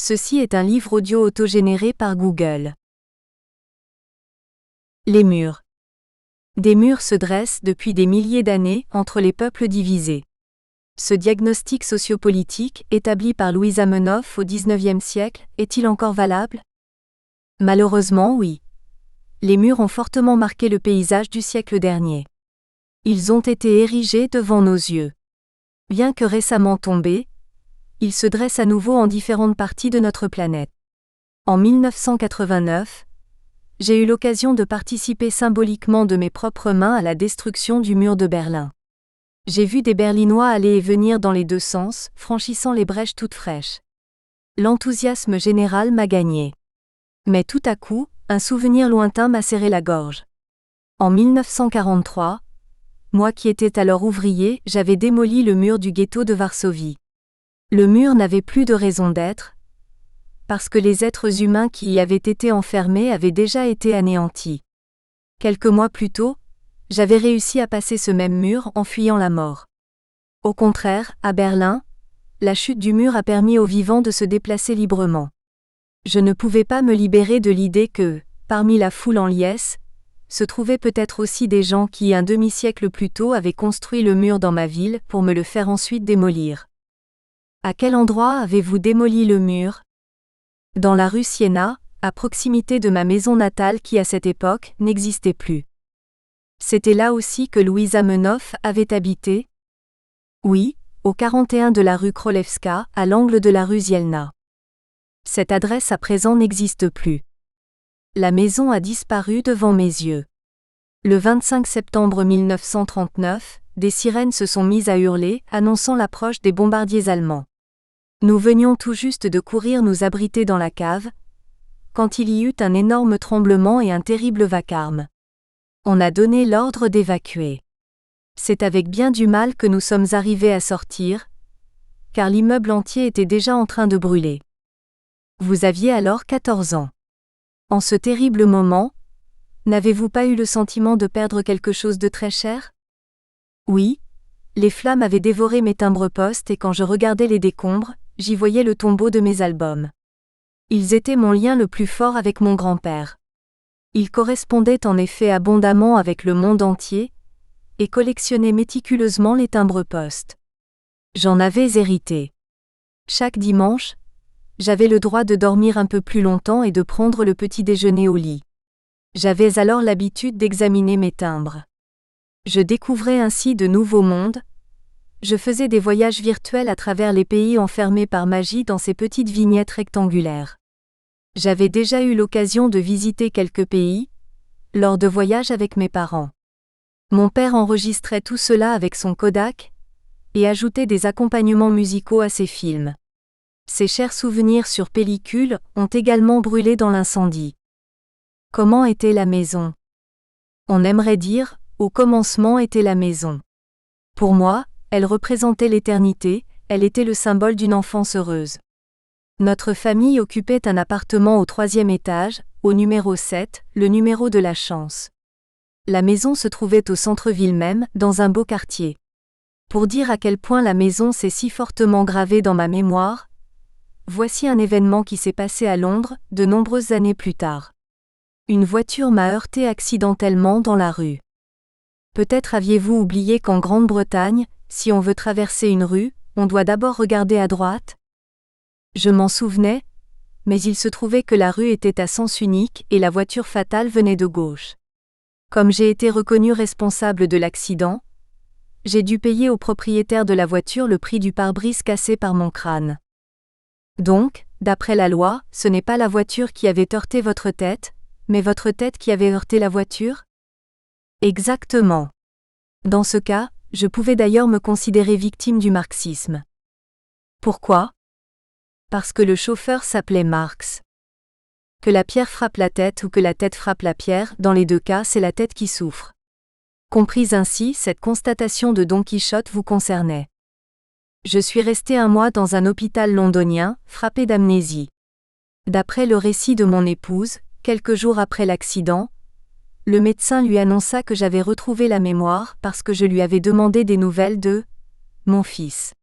Ceci est un livre audio autogénéré par Google. Les murs. Des murs se dressent depuis des milliers d'années entre les peuples divisés. Ce diagnostic sociopolitique, établi par Louis Zamenhof au XIXe siècle, est-il encore valable? Malheureusement oui. Les murs ont fortement marqué le paysage du siècle dernier. Ils ont été érigés devant nos yeux. Bien que récemment tombés, ils se dressent à nouveau en différentes parties de notre planète. En 1989, j'ai eu l'occasion de participer symboliquement de mes propres mains à la destruction du mur de Berlin. J'ai vu des Berlinois aller et venir dans les deux sens, franchissant les brèches toutes fraîches. L'enthousiasme général m'a gagné. Mais tout à coup, un souvenir lointain m'a serré la gorge. En 1943, moi qui étais alors ouvrier, j'avais démoli le mur du ghetto de Varsovie. Le mur n'avait plus de raison d'être, parce que les êtres humains qui y avaient été enfermés avaient déjà été anéantis. Quelques mois plus tôt, j'avais réussi à passer ce même mur en fuyant la mort. Au contraire, à Berlin, la chute du mur a permis aux vivants de se déplacer librement. Je ne pouvais pas me libérer de l'idée que, parmi la foule en liesse, se trouvaient peut-être aussi des gens qui, un demi-siècle plus tôt, avaient construit le mur dans ma ville pour me le faire ensuite démolir. À quel endroit avez-vous démoli le mur? Dans la rue Siena, à proximité de ma maison natale qui à cette époque n'existait plus. C'était là aussi que Louis Zamenhof avait habité? Oui, au 41 de la rue Królewska, à l'angle de la rue Zielna. Cette adresse à présent n'existe plus. La maison a disparu devant mes yeux. Le 25 septembre 1939, des sirènes se sont mises à hurler, annonçant l'approche des bombardiers allemands. Nous venions tout juste de courir nous abriter dans la cave, quand il y eut un énorme tremblement et un terrible vacarme. On a donné l'ordre d'évacuer. C'est avec bien du mal que nous sommes arrivés à sortir, car l'immeuble entier était déjà en train de brûler. Vous aviez alors 14 ans. En ce terrible moment, n'avez-vous pas eu le sentiment de perdre quelque chose de très cher? Oui, les flammes avaient dévoré mes timbres-poste et quand je regardais les décombres, j'y voyais le tombeau de mes albums. Ils étaient mon lien le plus fort avec mon grand-père. Ils correspondaient en effet abondamment avec le monde entier, et collectionnaient méticuleusement les timbres-poste. J'en avais hérité. Chaque dimanche, j'avais le droit de dormir un peu plus longtemps et de prendre le petit déjeuner au lit. J'avais alors l'habitude d'examiner mes timbres. Je découvrais ainsi de nouveaux mondes. Je faisais des voyages virtuels à travers les pays enfermés par magie dans ces petites vignettes rectangulaires. J'avais déjà eu l'occasion de visiter quelques pays, lors de voyages avec mes parents. Mon père enregistrait tout cela avec son Kodak, et ajoutait des accompagnements musicaux à ses films. Ces chers souvenirs sur pellicule ont également brûlé dans l'incendie. Comment était la maison? On aimerait dire, au commencement était la maison. Pour moi, elle représentait l'éternité, elle était le symbole d'une enfance heureuse. Notre famille occupait un appartement au 3e étage, au numéro 7, le numéro de la chance. La maison se trouvait au centre-ville même, dans un beau quartier. Pour dire à quel point la maison s'est si fortement gravée dans ma mémoire, voici un événement qui s'est passé à Londres, de nombreuses années plus tard. Une voiture m'a heurté accidentellement dans la rue. Peut-être aviez-vous oublié qu'en Grande-Bretagne, si on veut traverser une rue, on doit d'abord regarder à droite? Je m'en souvenais, mais il se trouvait que la rue était à sens unique et la voiture fatale venait de gauche. Comme j'ai été reconnu responsable de l'accident, j'ai dû payer au propriétaire de la voiture le prix du pare-brise cassé par mon crâne. Donc, d'après la loi, ce n'est pas la voiture qui avait heurté votre tête, mais votre tête qui avait heurté la voiture? Exactement. Dans ce cas, je pouvais d'ailleurs me considérer victime du marxisme. Pourquoi? Parce que le chauffeur s'appelait Marx. Que la pierre frappe la tête ou que la tête frappe la pierre, dans les deux cas, c'est la tête qui souffre. Comprise ainsi, cette constatation de Don Quichotte vous concernait. Je suis resté un mois dans un hôpital londonien, frappé d'amnésie. D'après le récit de mon épouse, quelques jours après l'accident, le médecin lui annonça que j'avais retrouvé la mémoire parce que je lui avais demandé des nouvelles de mon fils.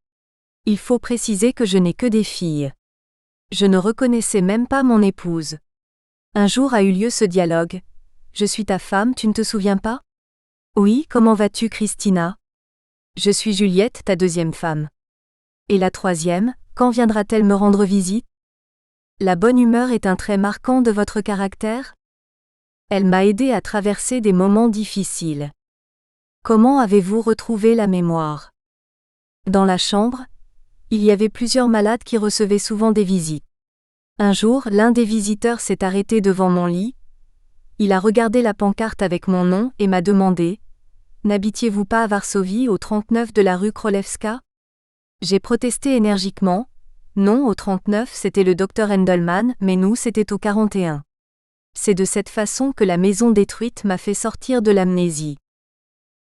Il faut préciser que je n'ai que des filles. Je ne reconnaissais même pas mon épouse. Un jour a eu lieu ce dialogue. Je suis ta femme, tu ne te souviens pas? Oui, comment vas-tu, Christina? Je suis Juliette, ta deuxième femme. Et la troisième, quand viendra-t-elle me rendre visite? La bonne humeur est un trait marquant de votre caractère? Elle m'a aidé à traverser des moments difficiles. Comment avez-vous retrouvé la mémoire? Dans la chambre, il y avait plusieurs malades qui recevaient souvent des visites. Un jour, l'un des visiteurs s'est arrêté devant mon lit. Il a regardé la pancarte avec mon nom et m'a demandé « N'habitiez-vous pas à Varsovie, au 39 de la rue Królewska ?» J'ai protesté énergiquement. Non, au 39 c'était le docteur Endelman, mais nous c'était au 41. C'est de cette façon que la maison détruite m'a fait sortir de l'amnésie.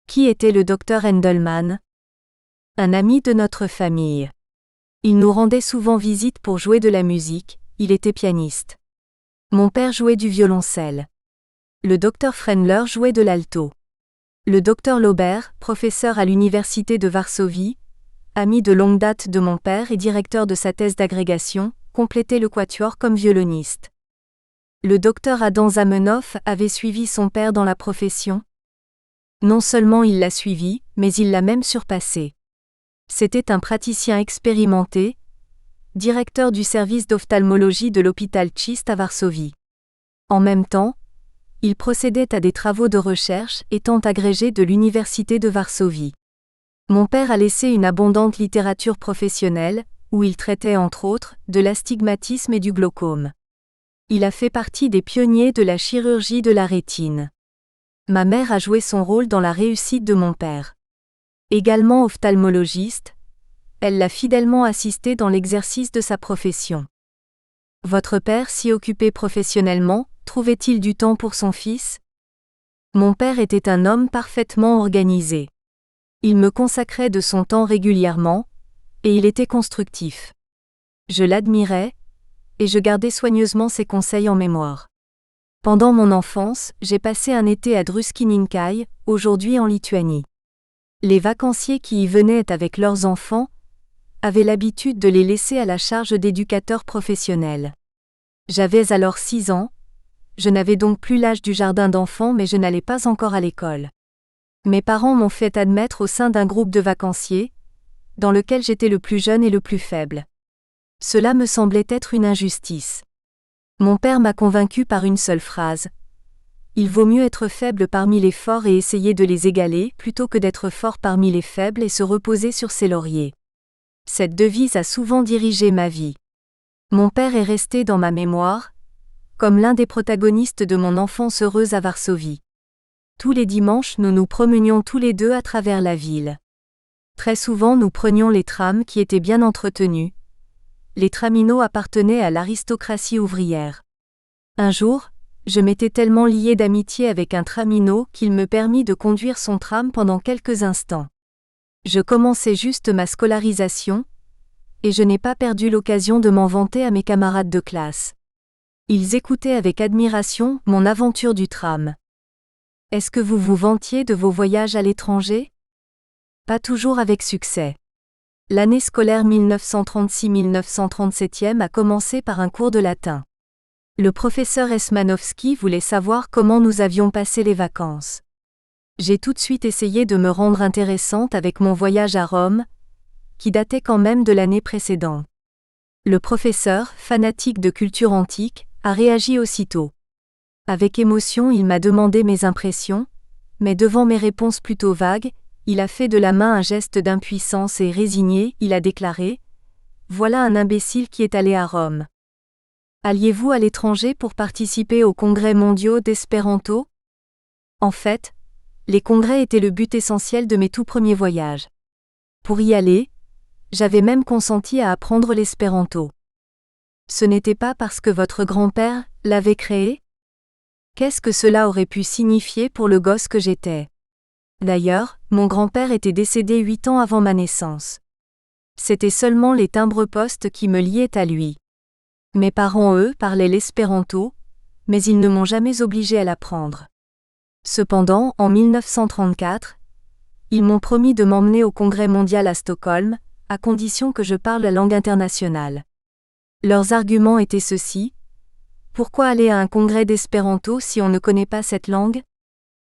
Qui était le docteur Endelman? Un ami de notre famille. Il nous rendait souvent visite pour jouer de la musique, il était pianiste. Mon père jouait du violoncelle. Le docteur Frendler jouait de l'alto. Le docteur Laubert, professeur à l'université de Varsovie, ami de longue date de mon père et directeur de sa thèse d'agrégation, complétait le quatuor comme violoniste. Le docteur Adam Zamenhof avait suivi son père dans la profession. Non seulement il l'a suivi, mais il l'a même surpassé. C'était un praticien expérimenté, directeur du service d'ophtalmologie de l'hôpital Chist à Varsovie. En même temps, il procédait à des travaux de recherche étant agrégé de l'université de Varsovie. Mon père a laissé une abondante littérature professionnelle, où il traitait entre autres de l'astigmatisme et du glaucome. Il a fait partie des pionniers de la chirurgie de la rétine. Ma mère a joué son rôle dans la réussite de mon père. Également ophtalmologiste, elle l'a fidèlement assisté dans l'exercice de sa profession. Votre père, si occupé professionnellement, trouvait-il du temps pour son fils? Mon père était un homme parfaitement organisé. Il me consacrait de son temps régulièrement, et il était constructif. Je l'admirais, et je gardais soigneusement ses conseils en mémoire. Pendant mon enfance, j'ai passé un été à Druskininkai, aujourd'hui en Lituanie. Les vacanciers qui y venaient avec leurs enfants avaient l'habitude de les laisser à la charge d'éducateurs professionnels. J'avais alors 6 ans, je n'avais donc plus l'âge du jardin d'enfants mais je n'allais pas encore à l'école. Mes parents m'ont fait admettre au sein d'un groupe de vacanciers, dans lequel j'étais le plus jeune et le plus faible. Cela me semblait être une injustice. Mon père m'a convaincu par une seule phrase. Il vaut mieux être faible parmi les forts et essayer de les égaler plutôt que d'être fort parmi les faibles et se reposer sur ses lauriers. Cette devise a souvent dirigé ma vie. Mon père est resté dans ma mémoire, comme l'un des protagonistes de mon enfance heureuse à Varsovie. Tous les dimanches nous nous promenions tous les deux à travers la ville. Très souvent nous prenions les trams qui étaient bien entretenus. Les traminots appartenaient à l'aristocratie ouvrière. Un jour, je m'étais tellement lié d'amitié avec un traminot qu'il me permit de conduire son tram pendant quelques instants. Je commençais juste ma scolarisation, et je n'ai pas perdu l'occasion de m'en vanter à mes camarades de classe. Ils écoutaient avec admiration mon aventure du tram. Est-ce que vous vous vantiez de vos voyages à l'étranger? Pas toujours avec succès. L'année scolaire 1936-1937 a commencé par un cours de latin. Le professeur Esmanowski voulait savoir comment nous avions passé les vacances. J'ai tout de suite essayé de me rendre intéressante avec mon voyage à Rome, qui datait quand même de l'année précédente. Le professeur, fanatique de culture antique, a réagi aussitôt. Avec émotion, il m'a demandé mes impressions, mais devant mes réponses plutôt vagues, il a fait de la main un geste d'impuissance et résigné, il a déclaré « Voilà un imbécile qui est allé à Rome. Alliez-vous à l'étranger pour participer aux congrès mondiaux d'espéranto ?» En fait, les congrès étaient le but essentiel de mes tout premiers voyages. Pour y aller, j'avais même consenti à apprendre l'espéranto. Ce n'était pas parce que votre grand-père l'avait créé? Qu'est-ce que cela aurait pu signifier pour le gosse que j'étais? D'ailleurs, mon grand-père était décédé 8 ans avant ma naissance. C'était seulement les timbres-poste qui me liaient à lui. Mes parents, eux, parlaient l'espéranto, mais ils ne m'ont jamais obligé à l'apprendre. Cependant, en 1934, ils m'ont promis de m'emmener au Congrès mondial à Stockholm, à condition que je parle la langue internationale. Leurs arguments étaient ceux-ci. Pourquoi aller à un congrès d'espéranto si on ne connaît pas cette langue?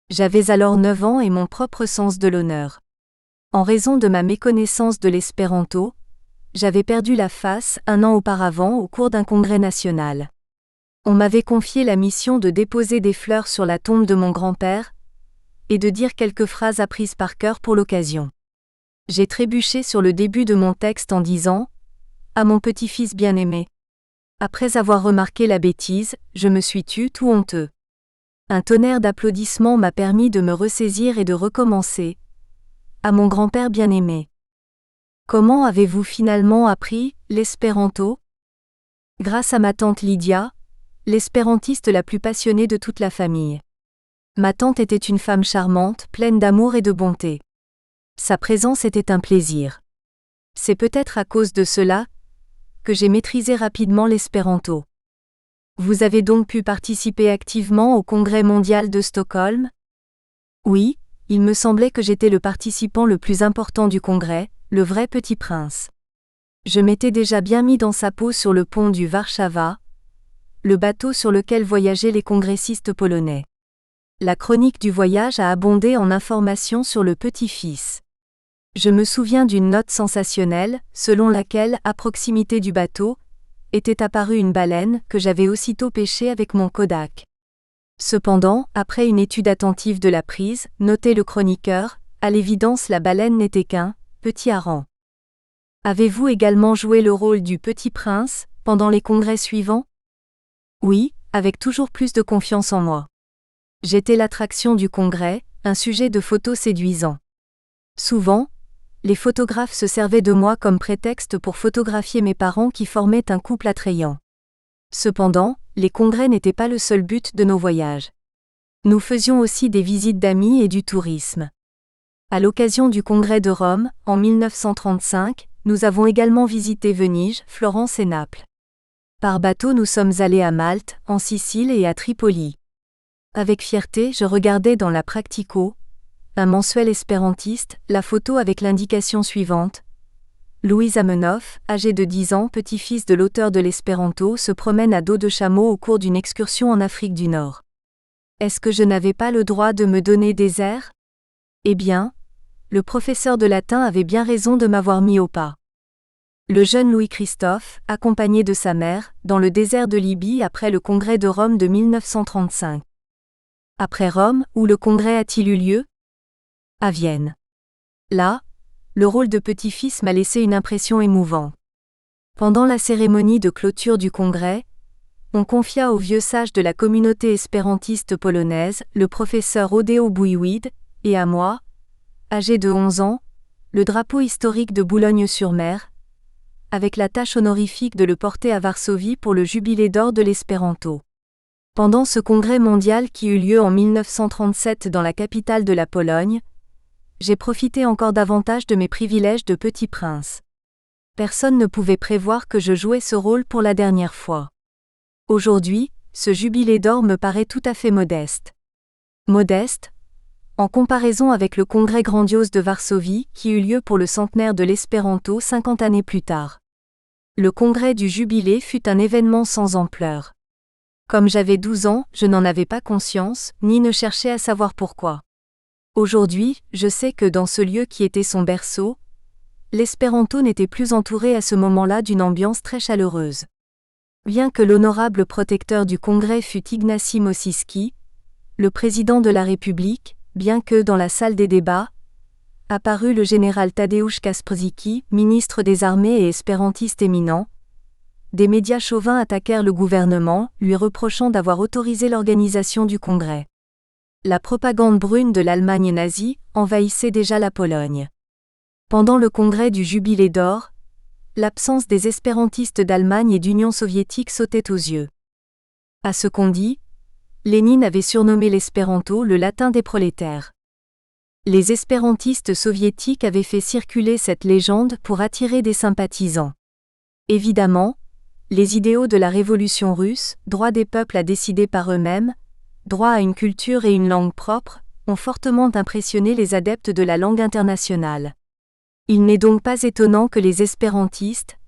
J'avais alors 9 ans et mon propre sens de l'honneur. En raison de ma méconnaissance de l'espéranto, j'avais perdu la face 1 an auparavant au cours d'un congrès national. On m'avait confié la mission de déposer des fleurs sur la tombe de mon grand-père et de dire quelques phrases apprises par cœur pour l'occasion. J'ai trébuché sur le début de mon texte en disant « À mon petit-fils bien-aimé ». Après avoir remarqué la bêtise, je me suis tue tout honteux. Un tonnerre d'applaudissements m'a permis de me ressaisir et de recommencer. « À mon grand-père bien-aimé ». Comment avez-vous finalement appris l'espéranto? Grâce à ma tante Lydia, l'espérantiste la plus passionnée de toute la famille. Ma tante était une femme charmante, pleine d'amour et de bonté. Sa présence était un plaisir. C'est peut-être à cause de cela que j'ai maîtrisé rapidement l'espéranto. Vous avez donc pu participer activement au Congrès mondial de Stockholm? Oui, il me semblait que j'étais le participant le plus important du congrès, le vrai petit prince. Je m'étais déjà bien mis dans sa peau sur le pont du Warszawa, le bateau sur lequel voyageaient les congressistes polonais. La chronique du voyage a abondé en informations sur le petit-fils. Je me souviens d'une note sensationnelle, selon laquelle, à proximité du bateau, était apparue une baleine que j'avais aussitôt pêchée avec mon Kodak. Cependant, après une étude attentive de la prise, notait le chroniqueur, à l'évidence la baleine n'était qu'un petit hareng. Avez-vous également joué le rôle du petit prince pendant les congrès suivants? Oui, avec toujours plus de confiance en moi. J'étais l'attraction du congrès, un sujet de photos séduisant. Souvent, les photographes se servaient de moi comme prétexte pour photographier mes parents qui formaient un couple attrayant. Cependant, les congrès n'étaient pas le seul but de nos voyages. Nous faisions aussi des visites d'amis et du tourisme. À l'occasion du congrès de Rome, en 1935, nous avons également visité Venise, Florence et Naples. Par bateau nous sommes allés à Malte, en Sicile et à Tripoli. Avec fierté, je regardais dans la Practico, un mensuel espérantiste, la photo avec l'indication suivante. Louis Zamenhof, âgé de 10 ans, petit-fils de l'auteur de l'espéranto, se promène à dos de chameau au cours d'une excursion en Afrique du Nord. Est-ce que je n'avais pas le droit de me donner des airs? Eh bien, le professeur de latin avait bien raison de m'avoir mis au pas. Le jeune Louis-Christophe, accompagné de sa mère, dans le désert de Libye après le congrès de Rome de 1935. Après Rome, où le congrès a-t-il eu lieu? À Vienne. Là, le rôle de petit-fils m'a laissé une impression émouvante. Pendant la cérémonie de clôture du congrès, on confia au vieux sage de la communauté espérantiste polonaise, le professeur Odeo Bouiwid, et à moi, âgé de 11 ans, le drapeau historique de Boulogne-sur-Mer, avec la tâche honorifique de le porter à Varsovie pour le jubilé d'or de l'espéranto. Pendant ce congrès mondial qui eut lieu en 1937 dans la capitale de la Pologne, j'ai profité encore davantage de mes privilèges de petit prince. Personne ne pouvait prévoir que je jouais ce rôle pour la dernière fois. Aujourd'hui, ce jubilé d'or me paraît tout à fait modeste. Modeste, en comparaison avec le congrès grandiose de Varsovie qui eut lieu pour le centenaire de l'espéranto 50 années plus tard. Le congrès du jubilé fut un événement sans ampleur. Comme j'avais 12 ans, je n'en avais pas conscience, ni ne cherchais à savoir pourquoi. Aujourd'hui, je sais que dans ce lieu qui était son berceau, l'espéranto n'était plus entouré à ce moment-là d'une ambiance très chaleureuse. Bien que l'honorable protecteur du congrès fût Ignacy Mościcki, le président de la République, bien que dans la salle des débats, apparut le général Tadeusz Kasprzycki, ministre des Armées et espérantiste éminent, des médias chauvins attaquèrent le gouvernement, lui reprochant d'avoir autorisé l'organisation du congrès. La propagande brune de l'Allemagne nazie envahissait déjà la Pologne. Pendant le congrès du Jubilé d'or, l'absence des espérantistes d'Allemagne et d'Union soviétique sautait aux yeux. À ce qu'on dit, Lénine avait surnommé l'espéranto le latin des prolétaires. Les espérantistes soviétiques avaient fait circuler cette légende pour attirer des sympathisants. Évidemment, les idéaux de la révolution russe, droit des peuples à décider par eux-mêmes, droit à une culture et une langue propre, ont fortement impressionné les adeptes de la langue internationale. Il n'est donc pas étonnant que les espérantistes,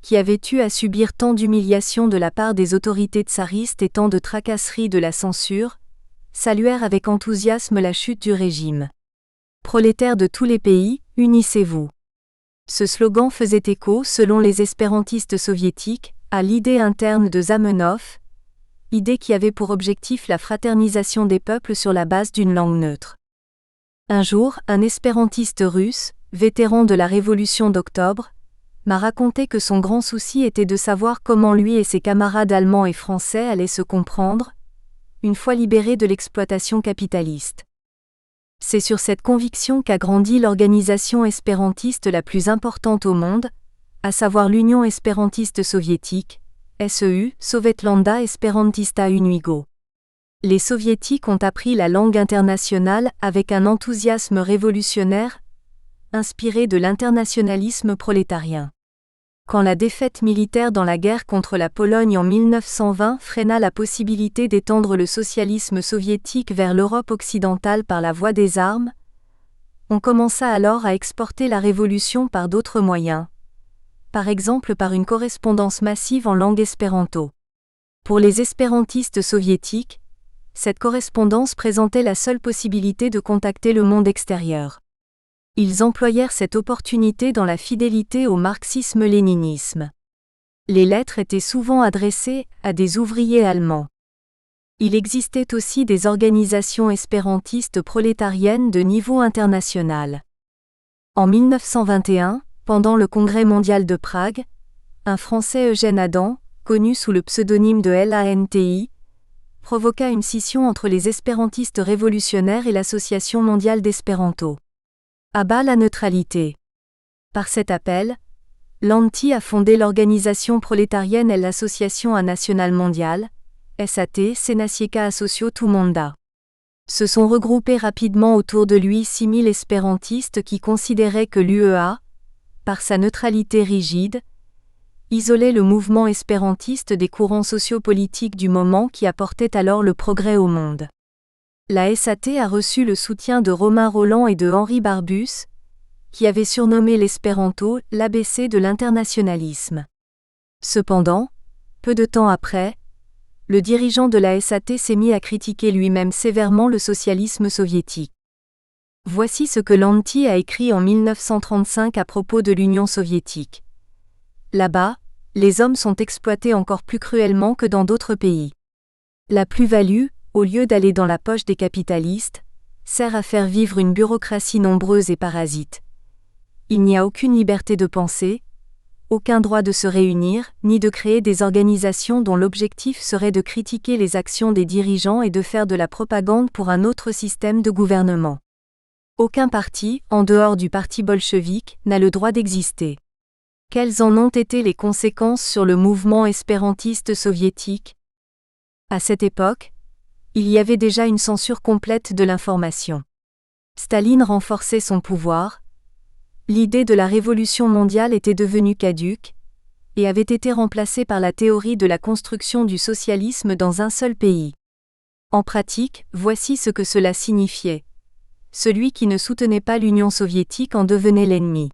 qui avait eu à subir tant d'humiliations de la part des autorités tsaristes et tant de tracasseries de la censure, saluèrent avec enthousiasme la chute du régime. Prolétaires de tous les pays, unissez-vous. Ce slogan faisait écho, selon les espérantistes soviétiques, à l'idée interne de Zamenhof, idée qui avait pour objectif la fraternisation des peuples sur la base d'une langue neutre. Un jour, un espérantiste russe, vétéran de la Révolution d'Octobre, m'a raconté que son grand souci était de savoir comment lui et ses camarades allemands et français allaient se comprendre, une fois libérés de l'exploitation capitaliste. C'est sur cette conviction qu'a grandi l'organisation espérantiste la plus importante au monde, à savoir l'Union espérantiste soviétique, SEU, Sovetlanda Esperantista Unuigo. Les soviétiques ont appris la langue internationale avec un enthousiasme révolutionnaire, inspiré de l'internationalisme prolétarien. Quand la défaite militaire dans la guerre contre la Pologne en 1920 freina la possibilité d'étendre le socialisme soviétique vers l'Europe occidentale par la voie des armes, on commença alors à exporter la révolution par d'autres moyens, par exemple par une correspondance massive en langue espéranto. Pour les espérantistes soviétiques, cette correspondance présentait la seule possibilité de contacter le monde extérieur. Ils employèrent cette opportunité dans la fidélité au marxisme-léninisme. Les lettres étaient souvent adressées à des ouvriers allemands. Il existait aussi des organisations espérantistes prolétariennes de niveau international. En 1921, pendant le Congrès mondial de Prague, un Français, Eugène Adam, connu sous le pseudonyme de LANTI, provoqua une scission entre les espérantistes révolutionnaires et l'Association mondiale d'espéranto. À bas la neutralité. Par cet appel, l'ANTI a fondé l'organisation prolétarienne et l'Association nationale mondiale, SAT, Senasieka Asocio Tu Monda. Se sont regroupés rapidement autour de lui 6000 espérantistes qui considéraient que l'UEA, par sa neutralité rigide, isolait le mouvement espérantiste des courants sociopolitiques du moment qui apportaient alors le progrès au monde. La SAT a reçu le soutien de Romain Rolland et de Henri Barbus, qui avaient surnommé l'espéranto l'ABC de l'internationalisme. Cependant, peu de temps après, le dirigeant de la SAT s'est mis à critiquer lui-même sévèrement le socialisme soviétique. Voici ce que l'ANTI a écrit en 1935 à propos de l'Union soviétique. Là-bas, les hommes sont exploités encore plus cruellement que dans d'autres pays. La plus-value, au lieu d'aller dans la poche des capitalistes, sert à faire vivre une bureaucratie nombreuse et parasite. Il n'y a aucune liberté de penser, aucun droit de se réunir, ni de créer des organisations dont l'objectif serait de critiquer les actions des dirigeants et de faire de la propagande pour un autre système de gouvernement. Aucun parti, en dehors du parti bolchevique, n'a le droit d'exister. Quelles en ont été les conséquences sur le mouvement espérantiste soviétique ? À cette époque, il y avait déjà une censure complète de l'information. Staline renforçait son pouvoir, l'idée de la révolution mondiale était devenue caduque, et avait été remplacée par la théorie de la construction du socialisme dans un seul pays. En pratique, voici ce que cela signifiait. Celui qui ne soutenait pas l'Union soviétique en devenait l'ennemi.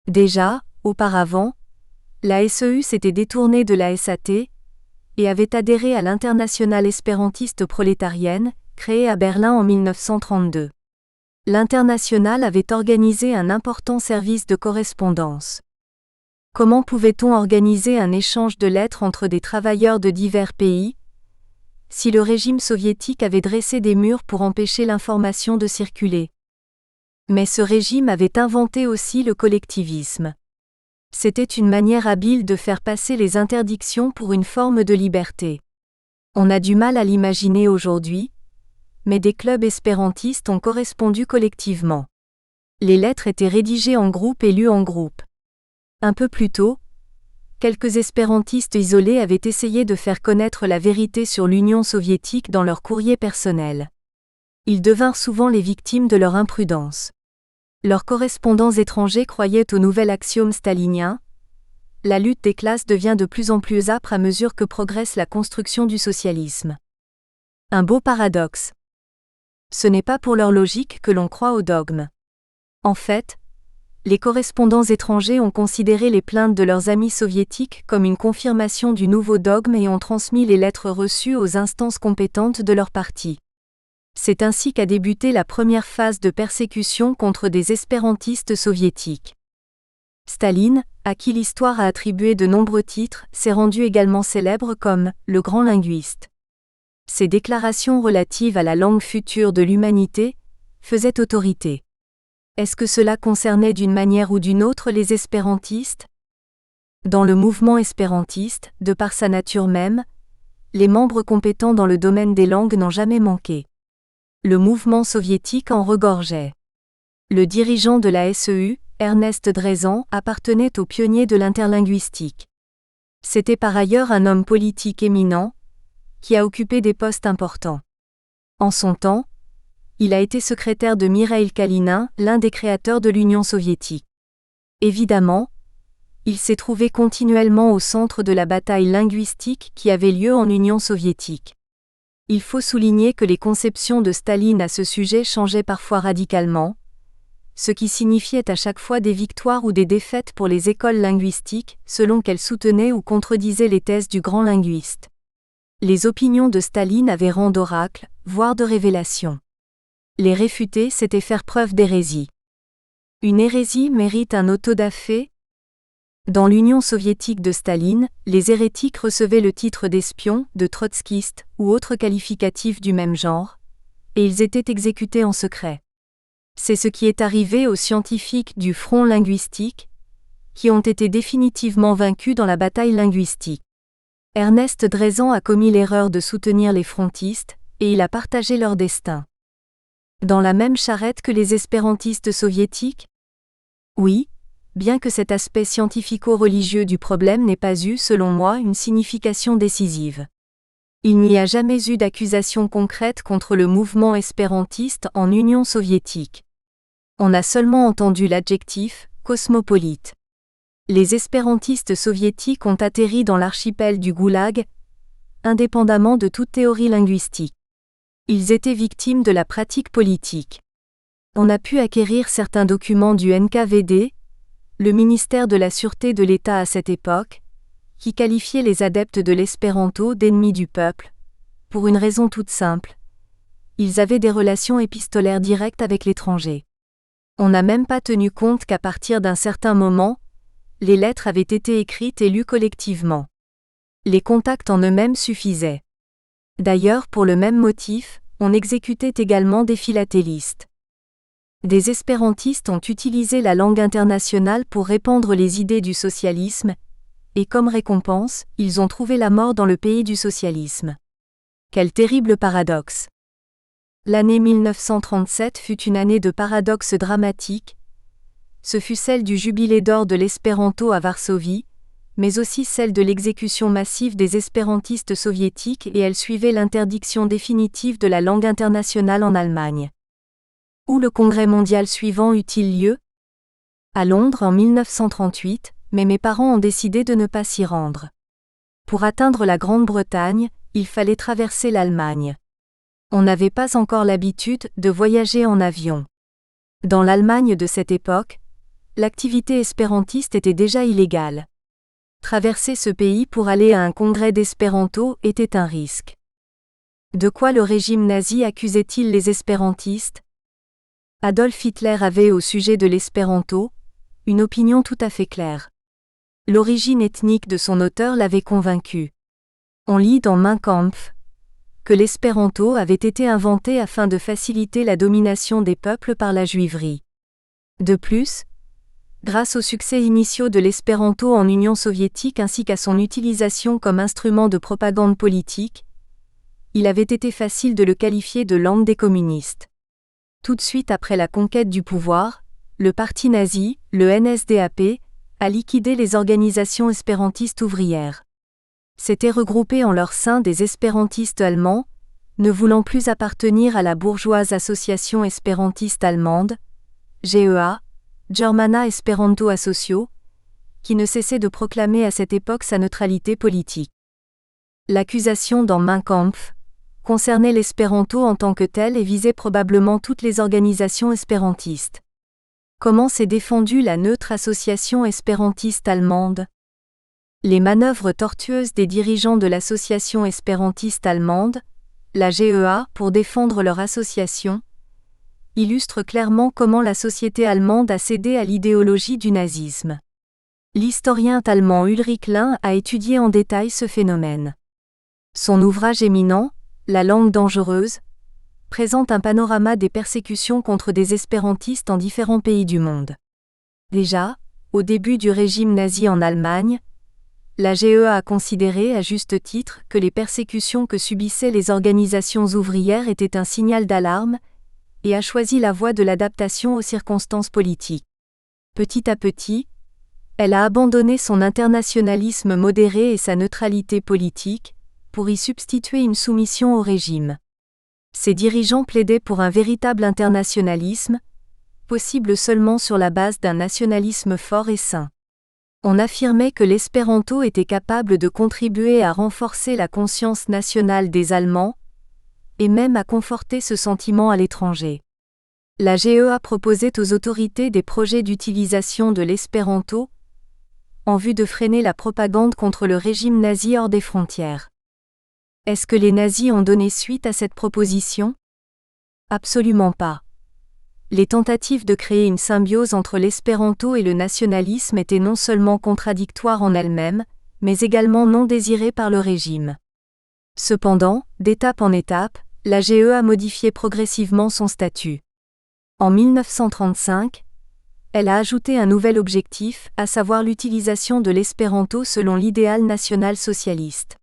Déjà, auparavant, la SEU s'était détournée de la SAT, et avait adhéré à l'Internationale espérantiste prolétarienne, créée à Berlin en 1932. L'Internationale avait organisé un important service de correspondance. Comment pouvait-on organiser un échange de lettres entre des travailleurs de divers pays, si le régime soviétique avait dressé des murs pour empêcher l'information de circuler? Mais ce régime avait inventé aussi le collectivisme. C'était une manière habile de faire passer les interdictions pour une forme de liberté. On a du mal à l'imaginer aujourd'hui, mais des clubs espérantistes ont correspondu collectivement. Les lettres étaient rédigées en groupe et lues en groupe. Un peu plus tôt, quelques espérantistes isolés avaient essayé de faire connaître la vérité sur l'Union soviétique dans leurs courriers personnels. Ils devinrent souvent les victimes de leur imprudence. Leurs correspondants étrangers croyaient au nouvel axiome stalinien. La lutte des classes devient de plus en plus âpre à mesure que progresse la construction du socialisme. Un beau paradoxe. Ce n'est pas pour leur logique que l'on croit au dogme. En fait, Les correspondants étrangers ont considéré les plaintes de leurs amis soviétiques comme une confirmation du nouveau dogme et ont transmis les lettres reçues aux instances compétentes de leur parti. C'est ainsi qu'a débuté la première phase de persécution contre des espérantistes soviétiques. Staline, à qui l'histoire a attribué de nombreux titres, s'est rendu également célèbre comme « le grand linguiste ». Ses déclarations relatives à la langue future de l'humanité faisaient autorité. Est-ce que cela concernait d'une manière ou d'une autre les espérantistes ? Dans le mouvement espérantiste, de par sa nature même, les membres compétents dans le domaine des langues n'ont jamais manqué. Le mouvement soviétique en regorgeait. Le dirigeant de la SEU, Ernest Drezan, appartenait aux pionniers de l'interlinguistique. C'était par ailleurs un homme politique éminent, qui a occupé des postes importants. En son temps, il a été secrétaire de Mikhaïl Kalinin, l'un des créateurs de l'Union soviétique. Évidemment, il s'est trouvé continuellement au centre de la bataille linguistique qui avait lieu en Union soviétique. Il faut souligner que les conceptions de Staline à ce sujet changeaient parfois radicalement, ce qui signifiait à chaque fois des victoires ou des défaites pour les écoles linguistiques, selon qu'elles soutenaient ou contredisaient les thèses du grand linguiste. Les opinions de Staline avaient rang d'oracle, voire de révélation. Les réfuter, c'était faire preuve d'hérésie. Une hérésie mérite un auto-da-fé ? Dans l'Union soviétique de Staline, les hérétiques recevaient le titre d'espions, de trotskistes ou autres qualificatifs du même genre, et ils étaient exécutés en secret. C'est ce qui est arrivé aux scientifiques du front linguistique, qui ont été définitivement vaincus dans la bataille linguistique. Ernest Drezan a commis l'erreur de soutenir les frontistes, et il a partagé leur destin. Dans la même charrette que les espérantistes soviétiques ? Oui, bien que cet aspect scientifico-religieux du problème n'ait pas eu, selon moi, une signification décisive. Il n'y a jamais eu d'accusation concrète contre le mouvement espérantiste en Union soviétique. On a seulement entendu l'adjectif « cosmopolite ». Les espérantistes soviétiques ont atterri dans l'archipel du Goulag, indépendamment de toute théorie linguistique. Ils étaient victimes de la pratique politique. On a pu acquérir certains documents du NKVD, le ministère de la Sûreté de l'État à cette époque, qui qualifiait les adeptes de l'espéranto d'ennemis du peuple, pour une raison toute simple. Ils avaient des relations épistolaires directes avec l'étranger. On n'a même pas tenu compte qu'à partir d'un certain moment, les lettres avaient été écrites et lues collectivement. Les contacts en eux-mêmes suffisaient. D'ailleurs, pour le même motif, on exécutait également des philatélistes. Des espérantistes ont utilisé la langue internationale pour répandre les idées du socialisme, et comme récompense, ils ont trouvé la mort dans le pays du socialisme. Quel terrible paradoxe! L'année 1937 fut une année de paradoxes dramatiques. Ce fut celle du jubilé d'or de l'espéranto à Varsovie, mais aussi celle de l'exécution massive des espérantistes soviétiques et elle suivait l'interdiction définitive de la langue internationale en Allemagne. Où le congrès mondial suivant eut-il lieu ? À Londres en 1938, mais mes parents ont décidé de ne pas s'y rendre. Pour atteindre la Grande-Bretagne, il fallait traverser l'Allemagne. On n'avait pas encore l'habitude de voyager en avion. Dans l'Allemagne de cette époque, l'activité espérantiste était déjà illégale. Traverser ce pays pour aller à un congrès d'espéranto était un risque. De quoi le régime nazi accusait-il les espérantistes ? Adolf Hitler avait au sujet de l'espéranto une opinion tout à fait claire. L'origine ethnique de son auteur l'avait convaincu. On lit dans Mein Kampf que l'espéranto avait été inventé afin de faciliter la domination des peuples par la juiverie. De plus, grâce aux succès initiaux de l'espéranto en Union soviétique ainsi qu'à son utilisation comme instrument de propagande politique, il avait été facile de le qualifier de langue des communistes. Tout de suite après la conquête du pouvoir, le parti nazi, le NSDAP, a liquidé les organisations espérantistes ouvrières. S'étaient regroupés en leur sein des espérantistes allemands, ne voulant plus appartenir à la bourgeoise association espérantiste allemande, GEA, Germana Esperanto Asocio, qui ne cessait de proclamer à cette époque sa neutralité politique. L'accusation dans Mein Kampf concernait l'espéranto en tant que tel et visait probablement toutes les organisations espérantistes. Comment s'est défendue la neutre association espérantiste allemande? Les manœuvres tortueuses des dirigeants de l'association espérantiste allemande, la GEA, pour défendre leur association, illustrent clairement comment la société allemande a cédé à l'idéologie du nazisme. L'historien allemand Ulrich Lin a étudié en détail ce phénomène. Son ouvrage éminent, La langue dangereuse, présente un panorama des persécutions contre des espérantistes en différents pays du monde. Déjà, au début du régime nazi en Allemagne, la GEA a considéré à juste titre que les persécutions que subissaient les organisations ouvrières étaient un signal d'alarme et a choisi la voie de l'adaptation aux circonstances politiques. Petit à petit, elle a abandonné son internationalisme modéré et sa neutralité politique, pour y substituer une soumission au régime. Ses dirigeants plaidaient pour un véritable internationalisme, possible seulement sur la base d'un nationalisme fort et sain. On affirmait que l'espéranto était capable de contribuer à renforcer la conscience nationale des Allemands, et même à conforter ce sentiment à l'étranger. La GEA proposait aux autorités des projets d'utilisation de l'espéranto, en vue de freiner la propagande contre le régime nazi hors des frontières. Est-ce que les nazis ont donné suite à cette proposition? Absolument pas. Les tentatives de créer une symbiose entre l'espéranto et le nationalisme étaient non seulement contradictoires en elles-mêmes, mais également non désirées par le régime. Cependant, d'étape en étape, la GEA modifiait progressivement son statut. En 1935, elle a ajouté un nouvel objectif, à savoir l'utilisation de l'espéranto selon l'idéal national-socialiste.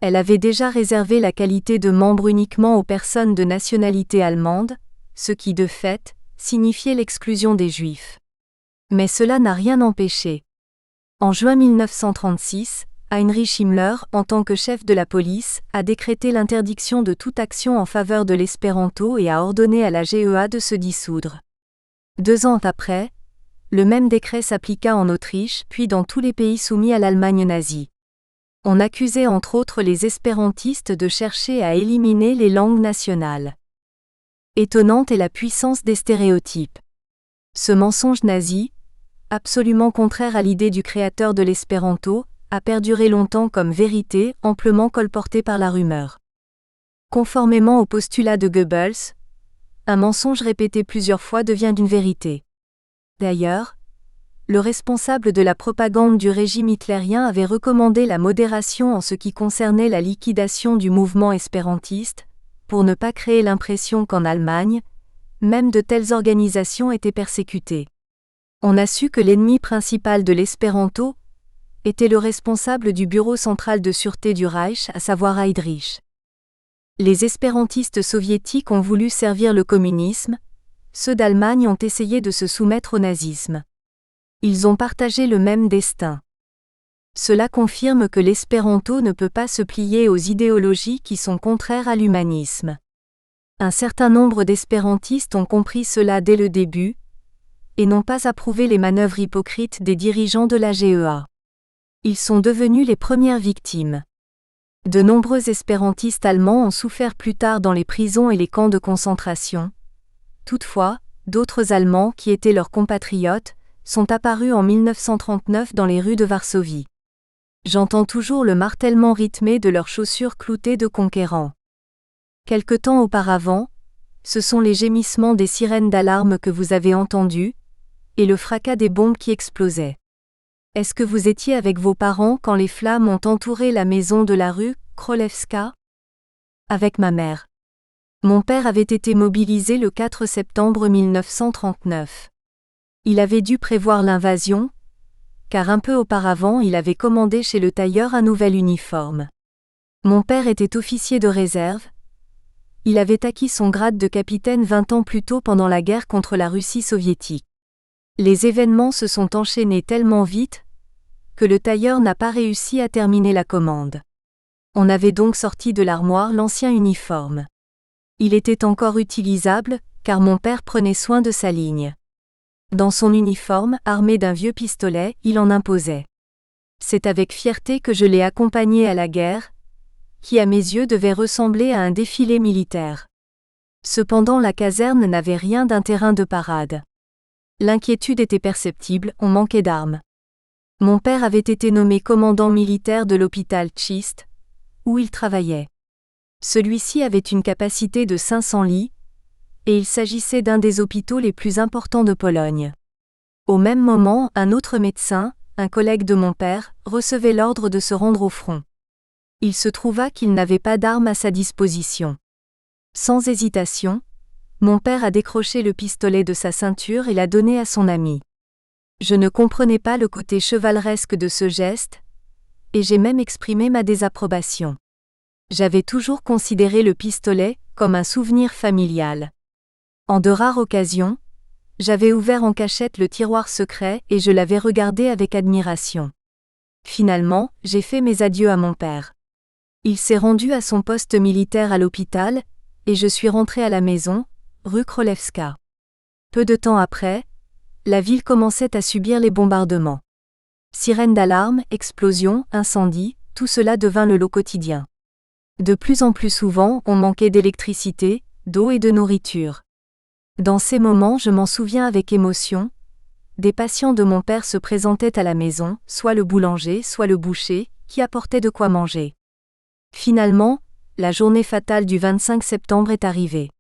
Elle avait déjà réservé la qualité de membre uniquement aux personnes de nationalité allemande, ce qui de fait, signifiait l'exclusion des Juifs. Mais cela n'a rien empêché. En juin 1936, Heinrich Himmler, en tant que chef de la police, a décrété l'interdiction de toute action en faveur de l'espéranto et a ordonné à la GEA de se dissoudre. 2 ans après, le même décret s'appliqua en Autriche puis dans tous les pays soumis à l'Allemagne nazie. On accusait entre autres les espérantistes de chercher à éliminer les langues nationales. Étonnante est la puissance des stéréotypes. Ce mensonge nazi, absolument contraire à l'idée du créateur de l'espéranto, a perduré longtemps comme vérité, amplement colportée par la rumeur. Conformément au postulat de Goebbels, un mensonge répété plusieurs fois devient une vérité. D'ailleurs, le responsable de la propagande du régime hitlérien avait recommandé la modération en ce qui concernait la liquidation du mouvement espérantiste, pour ne pas créer l'impression qu'en Allemagne, même de telles organisations étaient persécutées. On a su que l'ennemi principal de l'espéranto était le responsable du bureau central de sûreté du Reich, à savoir Heydrich. Les espérantistes soviétiques ont voulu servir le communisme, ceux d'Allemagne ont essayé de se soumettre au nazisme. Ils ont partagé le même destin. Cela confirme que l'espéranto ne peut pas se plier aux idéologies qui sont contraires à l'humanisme. Un certain nombre d'espérantistes ont compris cela dès le début, et n'ont pas approuvé les manœuvres hypocrites des dirigeants de la GEA. Ils sont devenus les premières victimes. De nombreux espérantistes allemands ont souffert plus tard dans les prisons et les camps de concentration. Toutefois, d'autres Allemands qui étaient leurs compatriotes, sont apparus en 1939 dans les rues de Varsovie. J'entends toujours le martèlement rythmé de leurs chaussures cloutées de conquérants. Quelque temps auparavant, ce sont les gémissements des sirènes d'alarme que vous avez entendus, et le fracas des bombes qui explosaient. Est-ce que vous étiez avec vos parents quand les flammes ont entouré la maison de la rue Królewska? Avec ma mère. Mon père avait été mobilisé le 4 septembre 1939. Il avait dû prévoir l'invasion, car un peu auparavant il avait commandé chez le tailleur un nouvel uniforme. Mon père était officier de réserve. Il avait acquis son grade de capitaine 20 ans plus tôt pendant la guerre contre la Russie soviétique. Les événements se sont enchaînés tellement vite que le tailleur n'a pas réussi à terminer la commande. On avait donc sorti de l'armoire l'ancien uniforme. Il était encore utilisable, car mon père prenait soin de sa ligne. Dans son uniforme, armé d'un vieux pistolet, il en imposait. C'est avec fierté que je l'ai accompagné à la guerre, qui à mes yeux devait ressembler à un défilé militaire. Cependant la caserne n'avait rien d'un terrain de parade. L'inquiétude était perceptible, on manquait d'armes. Mon père avait été nommé commandant militaire de l'hôpital Tchist, où il travaillait. Celui-ci avait une capacité de 500 lits, et il s'agissait d'un des hôpitaux les plus importants de Pologne. Au même moment, un autre médecin, un collègue de mon père, recevait l'ordre de se rendre au front. Il se trouva qu'il n'avait pas d'armes à sa disposition. Sans hésitation, mon père a décroché le pistolet de sa ceinture et l'a donné à son ami. Je ne comprenais pas le côté chevaleresque de ce geste, et j'ai même exprimé ma désapprobation. J'avais toujours considéré le pistolet comme un souvenir familial. En de rares occasions, j'avais ouvert en cachette le tiroir secret et je l'avais regardé avec admiration. Finalement, j'ai fait mes adieux à mon père. Il s'est rendu à son poste militaire à l'hôpital, et je suis rentré à la maison, rue Królewska. Peu de temps après, la ville commençait à subir les bombardements. Sirènes d'alarme, explosions, incendies, tout cela devint le lot quotidien. De plus en plus souvent, on manquait d'électricité, d'eau et de nourriture. Dans ces moments, je m'en souviens avec émotion, des patients de mon père se présentaient à la maison, soit le boulanger, soit le boucher, qui apportaient de quoi manger. Finalement, la journée fatale du 25 septembre est arrivée.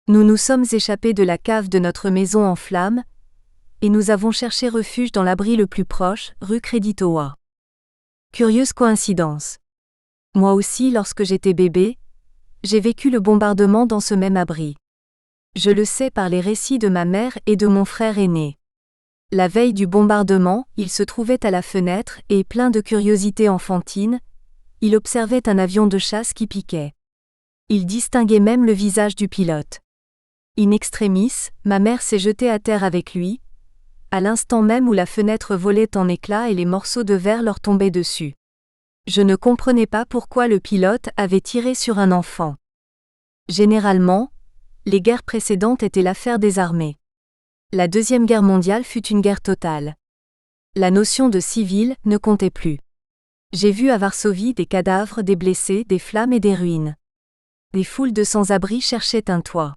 Nous nous sommes échappés de la cave de notre maison en flammes, et nous avons cherché refuge dans l'abri le plus proche, rue Kredytowa. Curieuse coïncidence. Moi aussi, lorsque j'étais bébé, j'ai vécu le bombardement dans ce même abri. Je le sais par les récits de ma mère et de mon frère aîné. La veille du bombardement, il se trouvait à la fenêtre et, plein de curiosité enfantine, il observait un avion de chasse qui piquait. Il distinguait même le visage du pilote. In extremis, ma mère s'est jetée à terre avec lui, à l'instant même où la fenêtre volait en éclats et les morceaux de verre leur tombaient dessus. Je ne comprenais pas pourquoi le pilote avait tiré sur un enfant. Généralement, les guerres précédentes étaient l'affaire des armées. La Deuxième Guerre mondiale fut une guerre totale. La notion de civil ne comptait plus. J'ai vu à Varsovie des cadavres, des blessés, des flammes et des ruines. Des foules de sans-abri cherchaient un toit.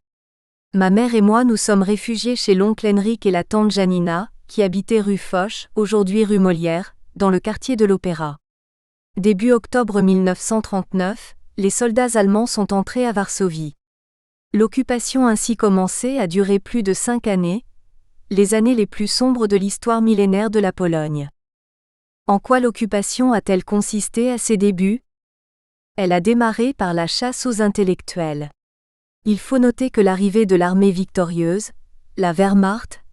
Ma mère et moi nous sommes réfugiés chez l'oncle Henrik et la tante Janina, qui habitaient rue Foch, aujourd'hui rue Molière, dans le quartier de l'Opéra. Début octobre 1939, les soldats allemands sont entrés à Varsovie. L'occupation ainsi commencée a duré plus de 5 années, les années les plus sombres de l'histoire millénaire de la Pologne. En quoi l'occupation a-t-elle consisté à ses débuts ? Elle a démarré par la chasse aux intellectuels. Il faut noter que l'arrivée de l'armée victorieuse, la Wehrmacht,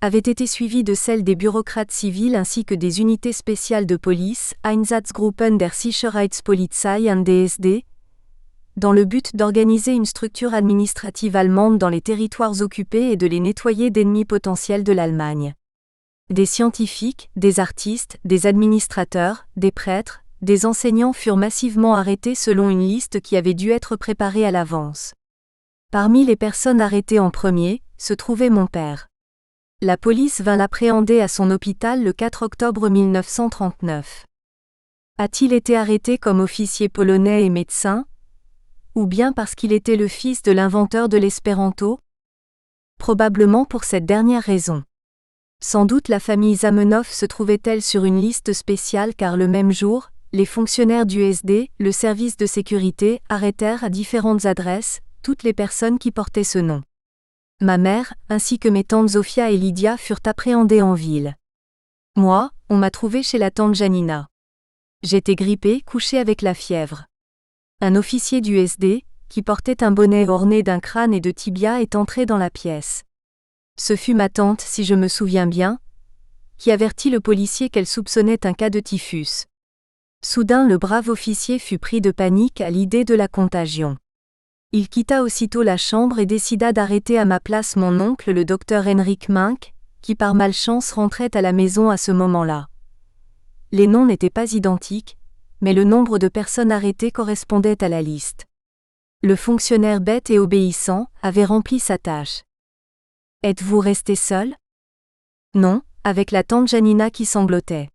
avait été suivie de celle des bureaucrates civils ainsi que des unités spéciales de police, Einsatzgruppen der Sicherheitspolizei NDSD, dans le but d'organiser une structure administrative allemande dans les territoires occupés et de les nettoyer d'ennemis potentiels de l'Allemagne. Des scientifiques, des artistes, des administrateurs, des prêtres, des enseignants furent massivement arrêtés selon une liste qui avait dû être préparée à l'avance. Parmi les personnes arrêtées en premier, se trouvait mon père. La police vint l'appréhender à son hôpital le 4 octobre 1939. A-t-il été arrêté comme officier polonais et médecin ? Ou bien parce qu'il était le fils de l'inventeur de l'espéranto ? Probablement pour cette dernière raison. Sans doute la famille Zamenhof se trouvait-elle sur une liste spéciale car le même jour, les fonctionnaires du SD, le service de sécurité, arrêtèrent à différentes adresses toutes les personnes qui portaient ce nom. Ma mère, ainsi que mes tantes Zofia et Lydia furent appréhendées en ville. Moi, on m'a trouvé chez la tante Janina. J'étais grippée, couchée avec la fièvre. Un officier du SD, qui portait un bonnet orné d'un crâne et de tibia, est entré dans la pièce. Ce fut ma tante, si je me souviens bien, qui avertit le policier qu'elle soupçonnait un cas de typhus. Soudain, le brave officier fut pris de panique à l'idée de la contagion. Il quitta aussitôt la chambre et décida d'arrêter à ma place mon oncle le docteur Henrik Mink, qui par malchance rentrait à la maison à ce moment-là. Les noms n'étaient pas identiques, mais le nombre de personnes arrêtées correspondait à la liste. Le fonctionnaire bête et obéissant avait rempli sa tâche. « Êtes-vous resté seul ? » ?»« Non, avec la tante Janina qui sanglotait.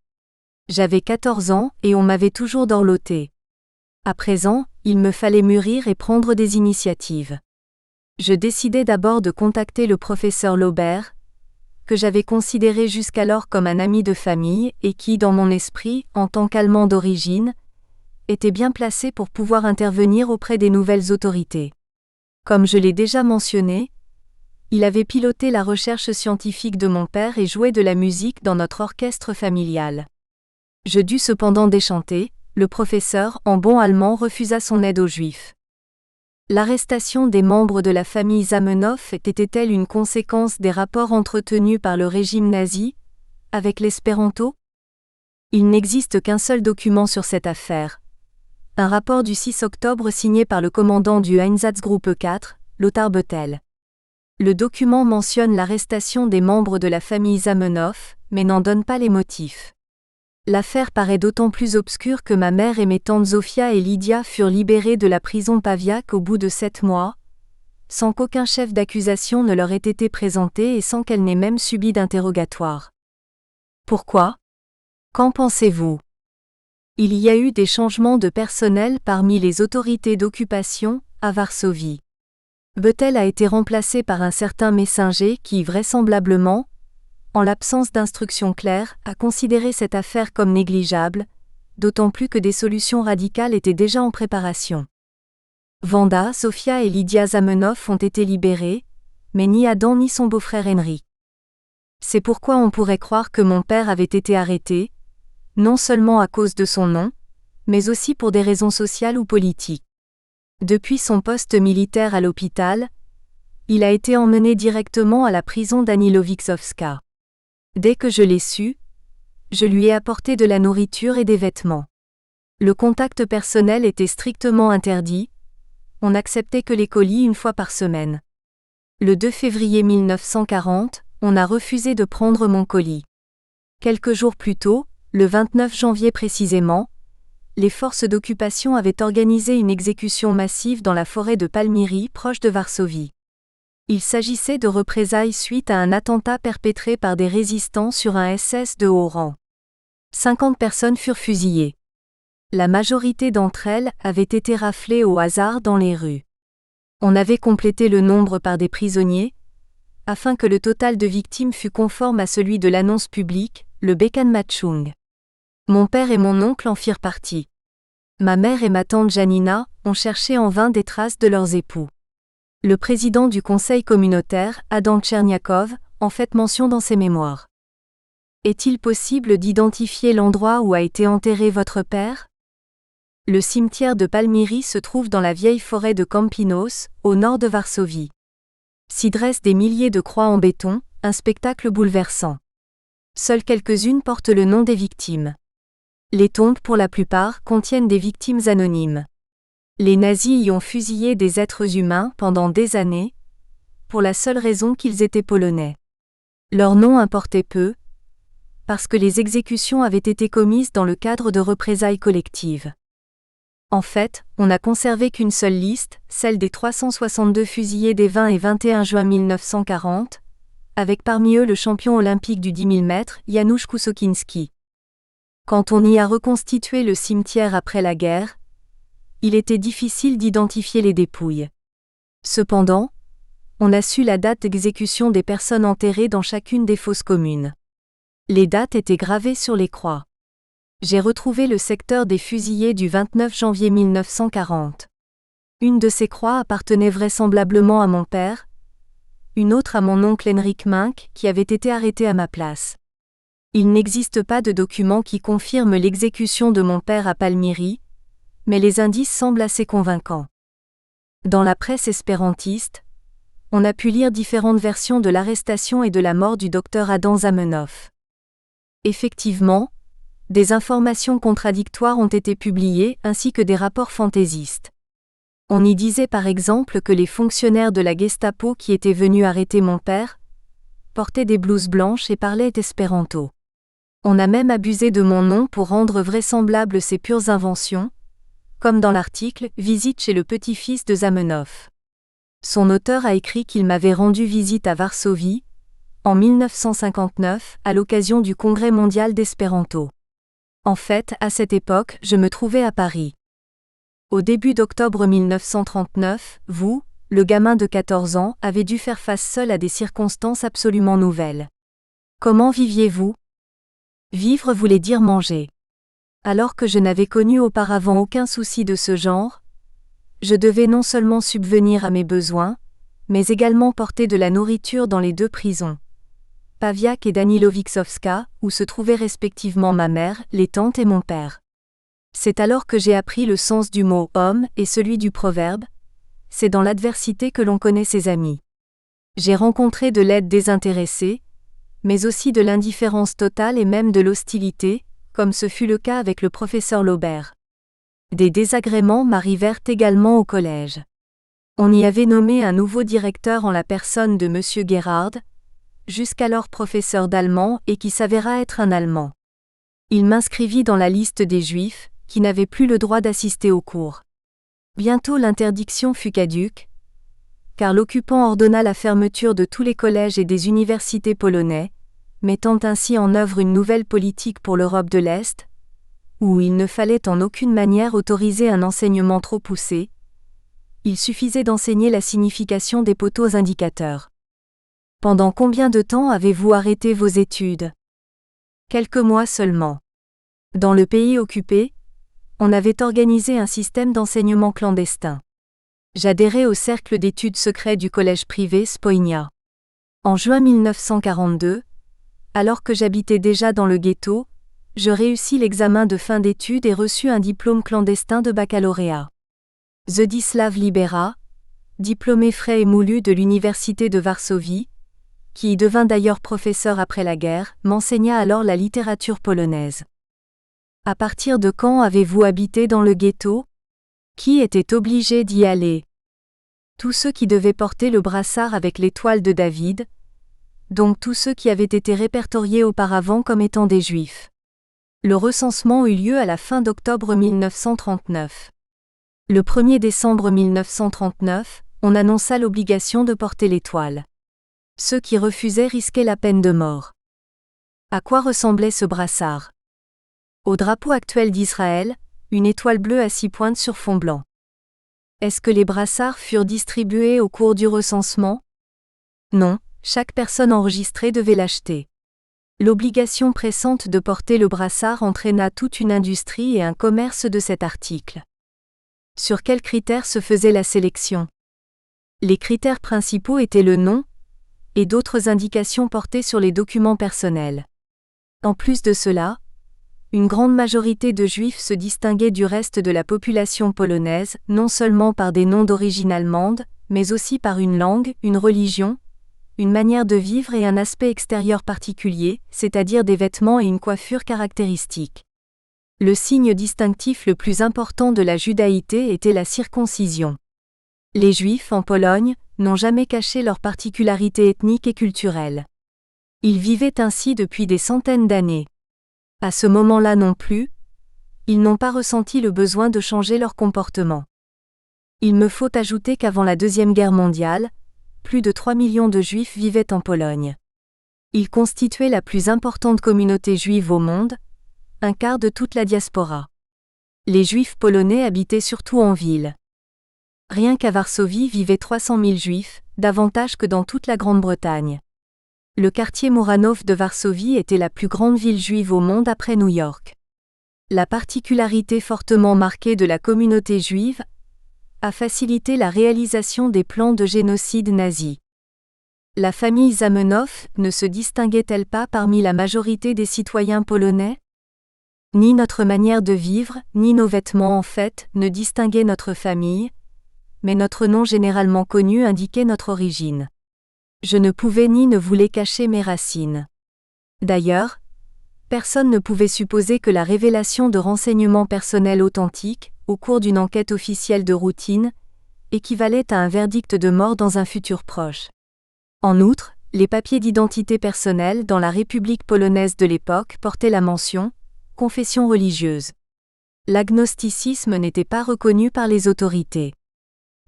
J'avais 14 ans et on m'avait toujours dorloté. À présent, il me fallait mûrir et prendre des initiatives. Je décidai d'abord de contacter le professeur Laubert, que j'avais considéré jusqu'alors comme un ami de famille et qui, dans mon esprit, en tant qu'Allemand d'origine, était bien placé pour pouvoir intervenir auprès des nouvelles autorités. Comme je l'ai déjà mentionné, il avait piloté la recherche scientifique de mon père et joué de la musique dans notre orchestre familial. Je dus cependant déchanter, le professeur, en bon allemand, refusa son aide aux Juifs. L'arrestation des membres de la famille Zamenhof était-elle une conséquence des rapports entretenus par le régime nazi avec l'espéranto? Il n'existe qu'un seul document sur cette affaire. Un rapport du 6 octobre signé par le commandant du Einsatzgruppe 4, Lothar Bethel. Le document mentionne l'arrestation des membres de la famille Zamenhof, mais n'en donne pas les motifs. L'affaire paraît d'autant plus obscure que ma mère et mes tantes Zofia et Lydia furent libérées de la prison Paviak au bout de 7 mois, sans qu'aucun chef d'accusation ne leur ait été présenté et sans qu'elles n'aient même subi d'interrogatoire. Pourquoi? Qu'en pensez-vous? Il y a eu des changements de personnel parmi les autorités d'occupation, à Varsovie. Bethel a été remplacé par un certain Messinger qui, vraisemblablement, en l'absence d'instructions claires, a considéré cette affaire comme négligeable, d'autant plus que des solutions radicales étaient déjà en préparation. Wanda, Sofia et Lydia Zamenhof ont été libérées, mais ni Adam ni son beau-frère Henry. C'est pourquoi on pourrait croire que mon père avait été arrêté, non seulement à cause de son nom, mais aussi pour des raisons sociales ou politiques. Depuis son poste militaire à l'hôpital, il a été emmené directement à la prison d'Anilowiczowska. Dès que je l'ai su, je lui ai apporté de la nourriture et des vêtements. Le contact personnel était strictement interdit, on n'acceptait que les colis une fois par semaine. Le 2 février 1940, on a refusé de prendre mon colis. Quelques jours plus tôt, le 29 janvier précisément, les forces d'occupation avaient organisé une exécution massive dans la forêt de Palmyry, proche de Varsovie. Il s'agissait de représailles suite à un attentat perpétré par des résistants sur un SS de haut rang. 50 personnes furent fusillées. La majorité d'entre elles avaient été raflées au hasard dans les rues. On avait complété le nombre par des prisonniers, afin que le total de victimes fût conforme à celui de l'annonce publique, le Bekannmatchung. Mon père et mon oncle en firent partie. Ma mère et ma tante Janina ont cherché en vain des traces de leurs époux. Le président du conseil communautaire, Adam Tcherniakov, en fait mention dans ses mémoires. Est-il possible d'identifier l'endroit où a été enterré votre père? Le cimetière de Palmyry se trouve dans la vieille forêt de Campinos, au nord de Varsovie. S'y dressent des milliers de croix en béton, un spectacle bouleversant. Seules quelques-unes portent le nom des victimes. Les tombes, pour la plupart, contiennent des victimes anonymes. Les nazis y ont fusillé des êtres humains pendant des années, pour la seule raison qu'ils étaient polonais. Leur nom importait peu, parce que les exécutions avaient été commises dans le cadre de représailles collectives. En fait, on n'a conservé qu'une seule liste, celle des 362 fusillés des 20 et 21 juin 1940, avec parmi eux le champion olympique du 10 000 mètres, Janusz Kusokinski. Quand on y a reconstitué le cimetière après la guerre, il était difficile d'identifier les dépouilles. Cependant, on a su la date d'exécution des personnes enterrées dans chacune des fosses communes. Les dates étaient gravées sur les croix. J'ai retrouvé le secteur des fusillés du 29 janvier 1940. Une de ces croix appartenait vraisemblablement à mon père, une autre à mon oncle Henrik Mink, qui avait été arrêté à ma place. Il n'existe pas de document qui confirme l'exécution de mon père à Palmyry, mais les indices semblent assez convaincants. Dans la presse espérantiste, on a pu lire différentes versions de l'arrestation et de la mort du docteur Adam Zamenhof. Effectivement, des informations contradictoires ont été publiées ainsi que des rapports fantaisistes. On y disait par exemple que les fonctionnaires de la Gestapo qui étaient venus arrêter mon père portaient des blouses blanches et parlaient espéranto. On a même abusé de mon nom pour rendre vraisemblables ces pures inventions, comme dans l'article « Visite chez le petit-fils de Zamenhof ». Son auteur a écrit qu'il m'avait rendu visite à Varsovie, en 1959, à l'occasion du Congrès mondial d'espéranto. En fait, à cette époque, je me trouvais à Paris. Au début d'octobre 1939, vous, le gamin de 14 ans, avez dû faire face seul à des circonstances absolument nouvelles. Comment viviez-vous? Vivre voulait dire manger. Alors que je n'avais connu auparavant aucun souci de ce genre, je devais non seulement subvenir à mes besoins, mais également porter de la nourriture dans les 2 prisons, Pawiak et Danilowiczowska, où se trouvaient respectivement ma mère, les tantes et mon père. C'est alors que j'ai appris le sens du mot « homme » et celui du proverbe « c'est dans l'adversité que l'on connaît ses amis ». J'ai rencontré de l'aide désintéressée, mais aussi de l'indifférence totale et même de l'hostilité, comme ce fut le cas avec le professeur Laubert. Des désagréments m'arrivèrent également au collège. On y avait nommé un nouveau directeur en la personne de M. Gerhard, jusqu'alors professeur d'allemand et qui s'avéra être un Allemand. Il m'inscrivit dans la liste des Juifs, qui n'avaient plus le droit d'assister aux cours. Bientôt l'interdiction fut caduque, car l'occupant ordonna la fermeture de tous les collèges et des universités polonais, mettant ainsi en œuvre une nouvelle politique pour l'Europe de l'Est, où il ne fallait en aucune manière autoriser un enseignement trop poussé. Il suffisait d'enseigner la signification des poteaux indicateurs. Pendant combien de temps avez-vous arrêté vos études? Quelques mois seulement. Dans le pays occupé, on avait organisé un système d'enseignement clandestin. J'adhérais au cercle d'études secrets du collège privé Spojnia. En juin 1942, alors que j'habitais déjà dans le ghetto, je réussis l'examen de fin d'études et reçus un diplôme clandestin de baccalauréat. Zdzisław Libera, diplômé frais et moulu de l'université de Varsovie, qui y devint d'ailleurs professeur après la guerre, m'enseigna alors la littérature polonaise. À partir de quand avez-vous habité dans le ghetto? Qui était obligé d'y aller? Tous ceux qui devaient porter le brassard avec l'étoile de David, donc tous ceux qui avaient été répertoriés auparavant comme étant des Juifs. Le recensement eut lieu à la fin d'octobre 1939. Le 1er décembre 1939, on annonça l'obligation de porter l'étoile. Ceux qui refusaient risquaient la peine de mort. À quoi ressemblait ce brassard? Au drapeau actuel d'Israël, une étoile bleue à 6 pointes sur fond blanc. Est-ce que les brassards furent distribués au cours du recensement? Non, chaque personne enregistrée devait l'acheter. L'obligation pressante de porter le brassard entraîna toute une industrie et un commerce de cet article. Sur quels critères se faisait la sélection? Les critères principaux étaient le nom et d'autres indications portées sur les documents personnels. En plus de cela, une grande majorité de Juifs se distinguaient du reste de la population polonaise, non seulement par des noms d'origine allemande, mais aussi par une langue, une religion, une manière de vivre et un aspect extérieur particulier, c'est-à-dire des vêtements et une coiffure caractéristiques. Le signe distinctif le plus important de la judaïté était la circoncision. Les Juifs, en Pologne, n'ont jamais caché leurs particularités ethniques et culturelles. Ils vivaient ainsi depuis des centaines d'années. À ce moment-là non plus, ils n'ont pas ressenti le besoin de changer leur comportement. Il me faut ajouter qu'avant la Deuxième Guerre mondiale, plus de 3 millions de Juifs vivaient en Pologne. Ils constituaient la plus importante communauté juive au monde, un quart de toute la diaspora. Les Juifs polonais habitaient surtout en ville. Rien qu'à Varsovie vivaient 300 000 Juifs, davantage que dans toute la Grande-Bretagne. Le quartier Muranów de Varsovie était la plus grande ville juive au monde après New York. La particularité fortement marquée de la communauté juive a facilité la réalisation des plans de génocide nazi. La famille Zamenhof ne se distinguait-elle pas parmi la majorité des citoyens polonais? Ni notre manière de vivre, ni nos vêtements en fait, ne distinguaient notre famille, mais notre nom généralement connu indiquait notre origine. Je ne pouvais ni ne voulais cacher mes racines. D'ailleurs, personne ne pouvait supposer que la révélation de renseignements personnels authentiques, au cours d'une enquête officielle de routine, équivalait à un verdict de mort dans un futur proche. En outre, les papiers d'identité personnelle dans la République polonaise de l'époque portaient la mention « confession religieuse ». L'agnosticisme n'était pas reconnu par les autorités.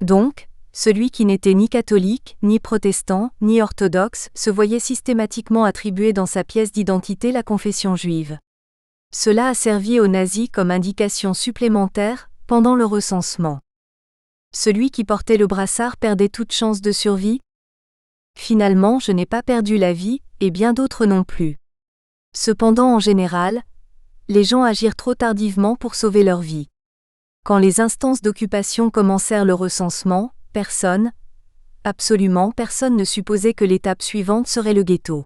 Donc, celui qui n'était ni catholique, ni protestant, ni orthodoxe se voyait systématiquement attribuer dans sa pièce d'identité la confession juive. Cela a servi aux nazis comme indication supplémentaire pendant le recensement. Celui qui portait le brassard perdait toute chance de survie? Finalement, je n'ai pas perdu la vie, et bien d'autres non plus. Cependant, en général, les gens agirent trop tardivement pour sauver leur vie. Quand les instances d'occupation commencèrent le recensement, absolument personne ne supposait que l'étape suivante serait le ghetto.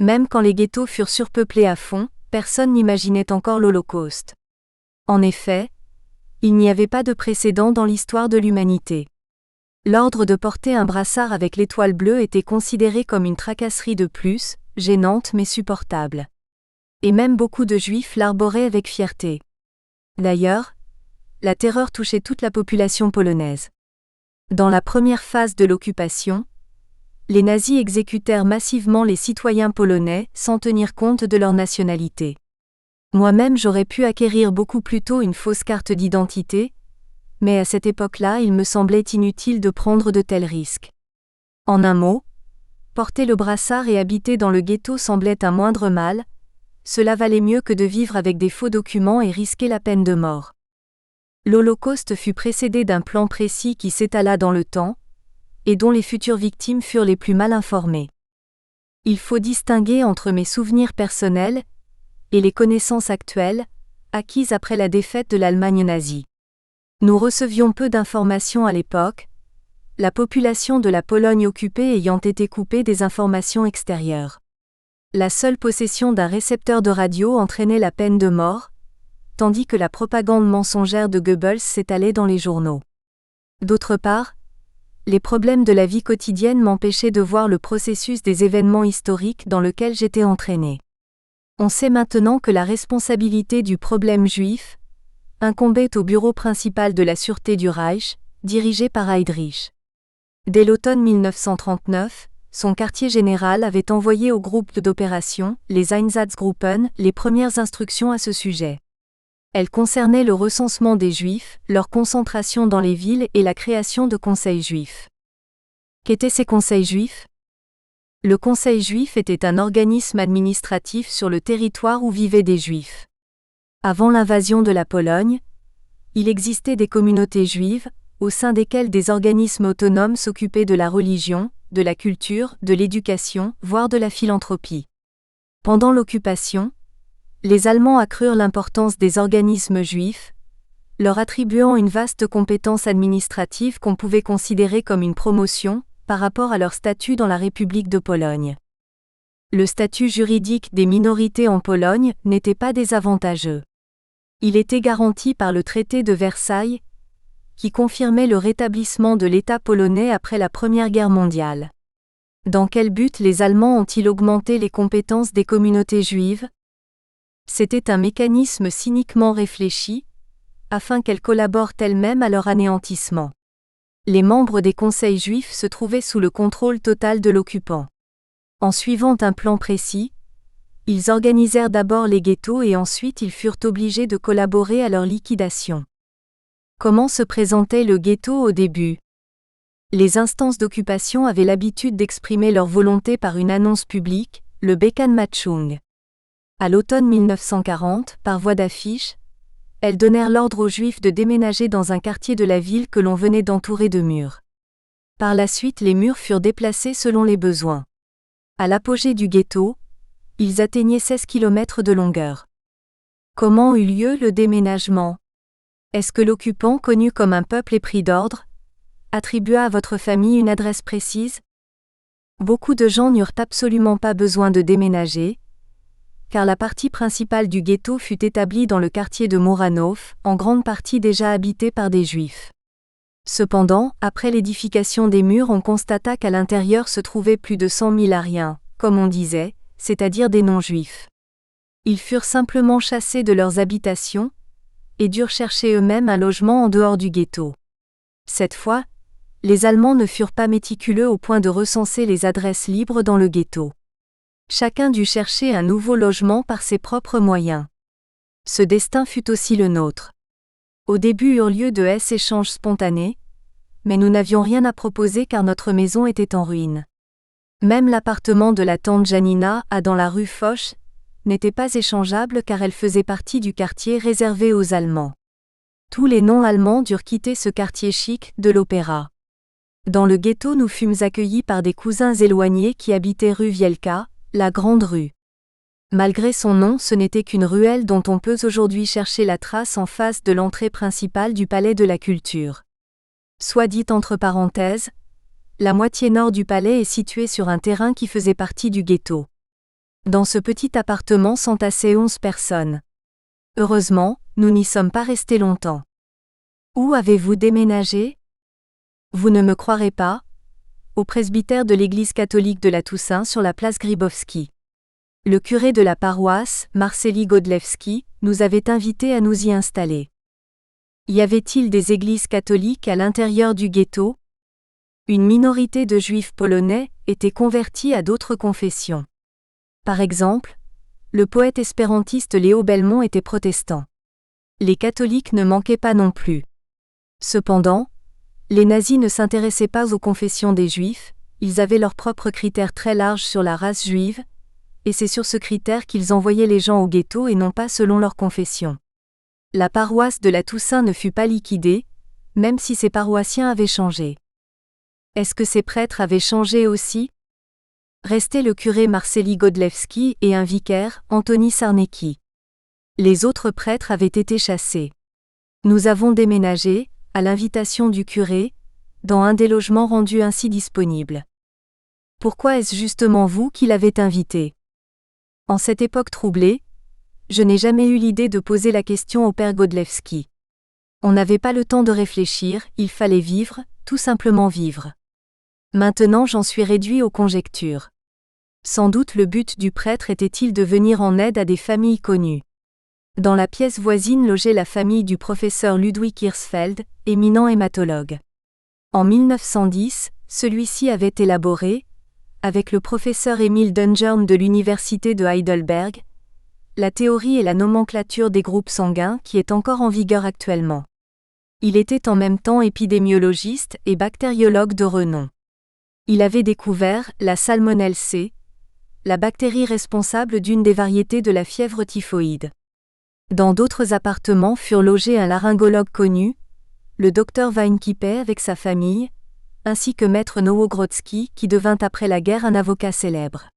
Même quand les ghettos furent surpeuplés à fond, personne n'imaginait encore l'Holocauste. En effet, il n'y avait pas de précédent dans l'histoire de l'humanité. L'ordre de porter un brassard avec l'étoile bleue était considéré comme une tracasserie de plus, gênante mais supportable. Et même beaucoup de Juifs l'arboraient avec fierté. D'ailleurs, la terreur touchait toute la population polonaise. Dans la première phase de l'occupation, les nazis exécutèrent massivement les citoyens polonais sans tenir compte de leur nationalité. Moi-même j'aurais pu acquérir beaucoup plus tôt une fausse carte d'identité, mais à cette époque-là il me semblait inutile de prendre de tels risques. En un mot, porter le brassard et habiter dans le ghetto semblait un moindre mal, cela valait mieux que de vivre avec des faux documents et risquer la peine de mort. L'Holocauste fut précédé d'un plan précis qui s'étala dans le temps, et dont les futures victimes furent les plus mal informées. Il faut distinguer entre mes souvenirs personnels et les connaissances actuelles, acquises après la défaite de l'Allemagne nazie. Nous recevions peu d'informations à l'époque, la population de la Pologne occupée ayant été coupée des informations extérieures. La seule possession d'un récepteur de radio entraînait la peine de mort, tandis que la propagande mensongère de Goebbels s'étalait dans les journaux. D'autre part, les problèmes de la vie quotidienne m'empêchaient de voir le processus des événements historiques dans lequel j'étais entraîné. On sait maintenant que la responsabilité du problème juif incombait au bureau principal de la sûreté du Reich, dirigé par Heydrich. Dès l'automne 1939, son quartier général avait envoyé au groupe d'opération, les Einsatzgruppen, les premières instructions à ce sujet. Elles concernaient le recensement des Juifs, leur concentration dans les villes et la création de conseils juifs. Qu'étaient ces conseils juifs ? Le conseil juif était un organisme administratif sur le territoire où vivaient des Juifs. Avant l'invasion de la Pologne, il existait des communautés juives, au sein desquelles des organismes autonomes s'occupaient de la religion, de la culture, de l'éducation, voire de la philanthropie. Pendant l'occupation, les Allemands accrurent l'importance des organismes juifs, leur attribuant une vaste compétence administrative qu'on pouvait considérer comme une promotion, par rapport à leur statut dans la République de Pologne. Le statut juridique des minorités en Pologne n'était pas désavantageux. Il était garanti par le traité de Versailles, qui confirmait le rétablissement de l'État polonais après la Première Guerre mondiale. Dans quel but les Allemands ont-ils augmenté les compétences des communautés juives ? C'était un mécanisme cyniquement réfléchi, afin qu'elles collaborent elles-mêmes à leur anéantissement. Les membres des conseils juifs se trouvaient sous le contrôle total de l'occupant. En suivant un plan précis, ils organisèrent d'abord les ghettos et ensuite ils furent obligés de collaborer à leur liquidation. Comment se présentait le ghetto au début ? Les instances d'occupation avaient l'habitude d'exprimer leur volonté par une annonce publique, le Bekannmachung. À l'automne 1940, par voie d'affiche, elles donnèrent l'ordre aux Juifs de déménager dans un quartier de la ville que l'on venait d'entourer de murs. Par la suite, les murs furent déplacés selon les besoins. À l'apogée du ghetto, ils atteignaient 16 km de longueur. Comment eut lieu le déménagement ? Est-ce que l'occupant, connu comme un peuple épris d'ordre, attribua à votre famille une adresse précise ? Beaucoup de gens n'eurent absolument pas besoin de déménager, car la partie principale du ghetto fut établie dans le quartier de Muranów, en grande partie déjà habité par des Juifs. Cependant, après l'édification des murs, on constata qu'à l'intérieur se trouvaient plus de 100 000 Ariens, comme on disait, c'est-à-dire des non-Juifs. Ils furent simplement chassés de leurs habitations, et durent chercher eux-mêmes un logement en dehors du ghetto. Cette fois, les Allemands ne furent pas méticuleux au point de recenser les adresses libres dans le ghetto. Chacun dut chercher un nouveau logement par ses propres moyens. Ce destin fut aussi le nôtre. Au début eurent lieu de échanges spontanés, mais nous n'avions rien à proposer car notre maison était en ruine. Même l'appartement de la tante Janina, dans la rue Foch, n'était pas échangeable car elle faisait partie du quartier réservé aux Allemands. Tous les non-allemands durent quitter ce quartier chic de l'Opéra. Dans le ghetto, nous fûmes accueillis par des cousins éloignés qui habitaient rue Wielka, La Grande Rue. Malgré son nom, ce n'était qu'une ruelle dont on peut aujourd'hui chercher la trace en face de l'entrée principale du Palais de la Culture. Soit dit entre parenthèses, la moitié nord du palais est située sur un terrain qui faisait partie du ghetto. Dans ce petit appartement s'entassaient 11 personnes. Heureusement, nous n'y sommes pas restés longtemps. Où avez-vous déménagé? Vous ne me croirez pas? Au presbytère de l'église catholique de la Toussaint sur la place Gribowski. Le curé de la paroisse, Marceli Godlewski, nous avait invités à nous y installer. Y avait-il des églises catholiques à l'intérieur du ghetto? Une minorité de juifs polonais étaient convertis à d'autres confessions. Par exemple, le poète espérantiste Léo Belmont était protestant. Les catholiques ne manquaient pas non plus. Cependant, les nazis ne s'intéressaient pas aux confessions des juifs, ils avaient leurs propres critères très larges sur la race juive, et c'est sur ce critère qu'ils envoyaient les gens au ghetto et non pas selon leur confession. La paroisse de la Toussaint ne fut pas liquidée, même si ses paroissiens avaient changé. Est-ce que ses prêtres avaient changé aussi? Restait le curé Marceli Godlewski et un vicaire, Antoni Sarnecki. Les autres prêtres avaient été chassés. Nous avons déménagé, à l'invitation du curé, dans un des logements rendus ainsi disponibles. Pourquoi est-ce justement vous qui l'avez invité? En cette époque troublée, je n'ai jamais eu l'idée de poser la question au père Godlewski. On n'avait pas le temps de réfléchir, il fallait vivre, tout simplement vivre. Maintenant j'en suis réduit aux conjectures. Sans doute le but du prêtre était-il de venir en aide à des familles connues. Dans la pièce voisine logeait la famille du professeur Ludwig Hirschfeld, éminent hématologue. En 1910, celui-ci avait élaboré, avec le professeur Emil Dungern de l'université de Heidelberg, la théorie et la nomenclature des groupes sanguins qui est encore en vigueur actuellement. Il était en même temps épidémiologiste et bactériologue de renom. Il avait découvert la salmonelle C, la bactérie responsable d'une des variétés de la fièvre typhoïde. Dans d'autres appartements furent logés un laryngologue connu, le docteur Weinkippe avec sa famille, ainsi que maître Nowogrodzki qui devint après la guerre un avocat célèbre.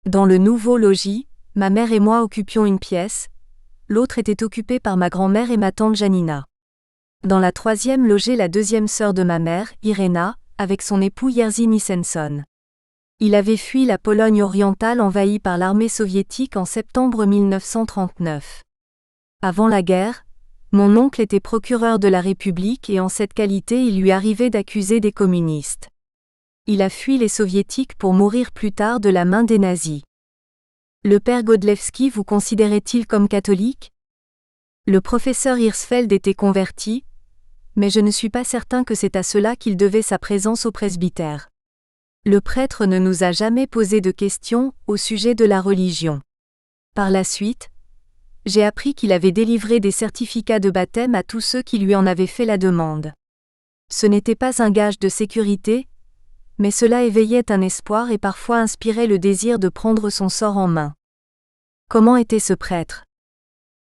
Dans le nouveau logis, ma mère et moi occupions une pièce, l'autre était occupée par ma grand-mère et ma tante Janina. Dans la troisième logeait la deuxième sœur de ma mère, Irena, avec son époux Jerzy Nisenson. Il avait fui la Pologne orientale envahie par l'armée soviétique en septembre 1939. Avant la guerre, mon oncle était procureur de la République et en cette qualité il lui arrivait d'accuser des communistes. Il a fui les soviétiques pour mourir plus tard de la main des nazis. Le père Godlewski vous considérait-il comme catholique? Le professeur Hirschfeld était converti, mais je ne suis pas certain que c'est à cela qu'il devait sa présence au presbytère. Le prêtre ne nous a jamais posé de questions au sujet de la religion. Par la suite, j'ai appris qu'il avait délivré des certificats de baptême à tous ceux qui lui en avaient fait la demande. Ce n'était pas un gage de sécurité, mais cela éveillait un espoir et parfois inspirait le désir de prendre son sort en main. Comment était ce prêtre?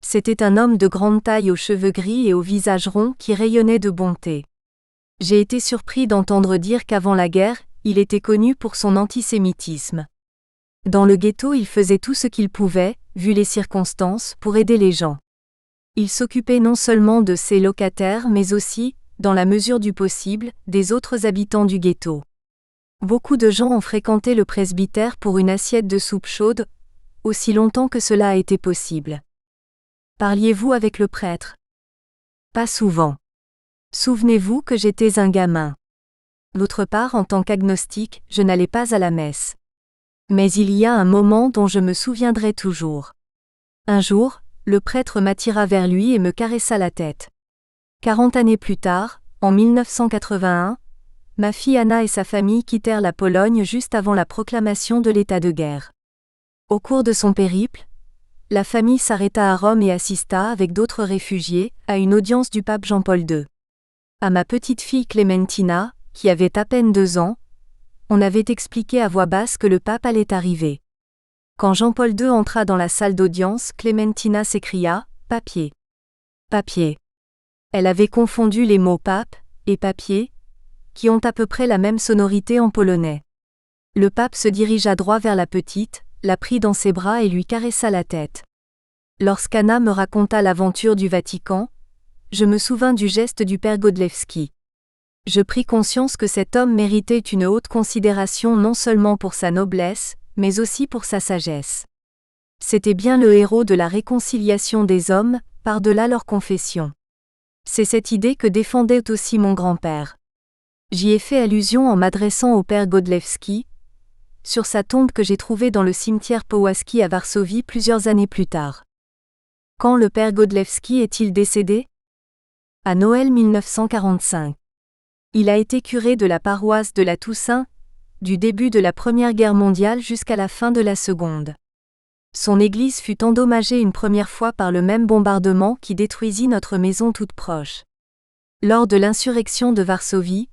C'était un homme de grande taille aux cheveux gris et au visage rond qui rayonnait de bonté. J'ai été surpris d'entendre dire qu'avant la guerre, il était connu pour son antisémitisme. Dans le ghetto, il faisait tout ce qu'il pouvait, vu les circonstances, pour aider les gens. Il s'occupait non seulement de ses locataires mais aussi, dans la mesure du possible, des autres habitants du ghetto. Beaucoup de gens ont fréquenté le presbytère pour une assiette de soupe chaude, aussi longtemps que cela a été possible. Parliez-vous avec le prêtre? Pas souvent. Souvenez-vous que j'étais un gamin. D'autre part, en tant qu'agnostique, je n'allais pas à la messe. Mais il y a un moment dont je me souviendrai toujours. Un jour, le prêtre m'attira vers lui et me caressa la tête. 40 années plus tard, en 1981, ma fille Anna et sa famille quittèrent la Pologne juste avant la proclamation de l'état de guerre. Au cours de son périple, la famille s'arrêta à Rome et assista, avec d'autres réfugiés, à une audience du pape Jean-Paul II. À ma petite fille Clémentina, qui avait à peine 2 ans, on avait expliqué à voix basse que le pape allait arriver. Quand Jean-Paul II entra dans la salle d'audience, Clémentina s'écria « Papier ». Papier. Elle avait confondu les mots pape et papier, qui ont à peu près la même sonorité en polonais. Le pape se dirigea droit vers la petite, la prit dans ses bras et lui caressa la tête. Lorsqu'Anna me raconta l'aventure du Vatican, je me souvins du geste du père Godlewski. Je pris conscience que cet homme méritait une haute considération non seulement pour sa noblesse, mais aussi pour sa sagesse. C'était bien le héros de la réconciliation des hommes, par-delà leur confession. C'est cette idée que défendait aussi mon grand-père. J'y ai fait allusion en m'adressant au père Godlewski, sur sa tombe que j'ai trouvée dans le cimetière Powązki à Varsovie plusieurs années plus tard. Quand le père Godlewski est-il décédé ? À Noël 1945. Il a été curé de la paroisse de la Toussaint, du début de la Première Guerre mondiale jusqu'à la fin de la Seconde. Son église fut endommagée une première fois par le même bombardement qui détruisit notre maison toute proche. Lors de l'insurrection de Varsovie,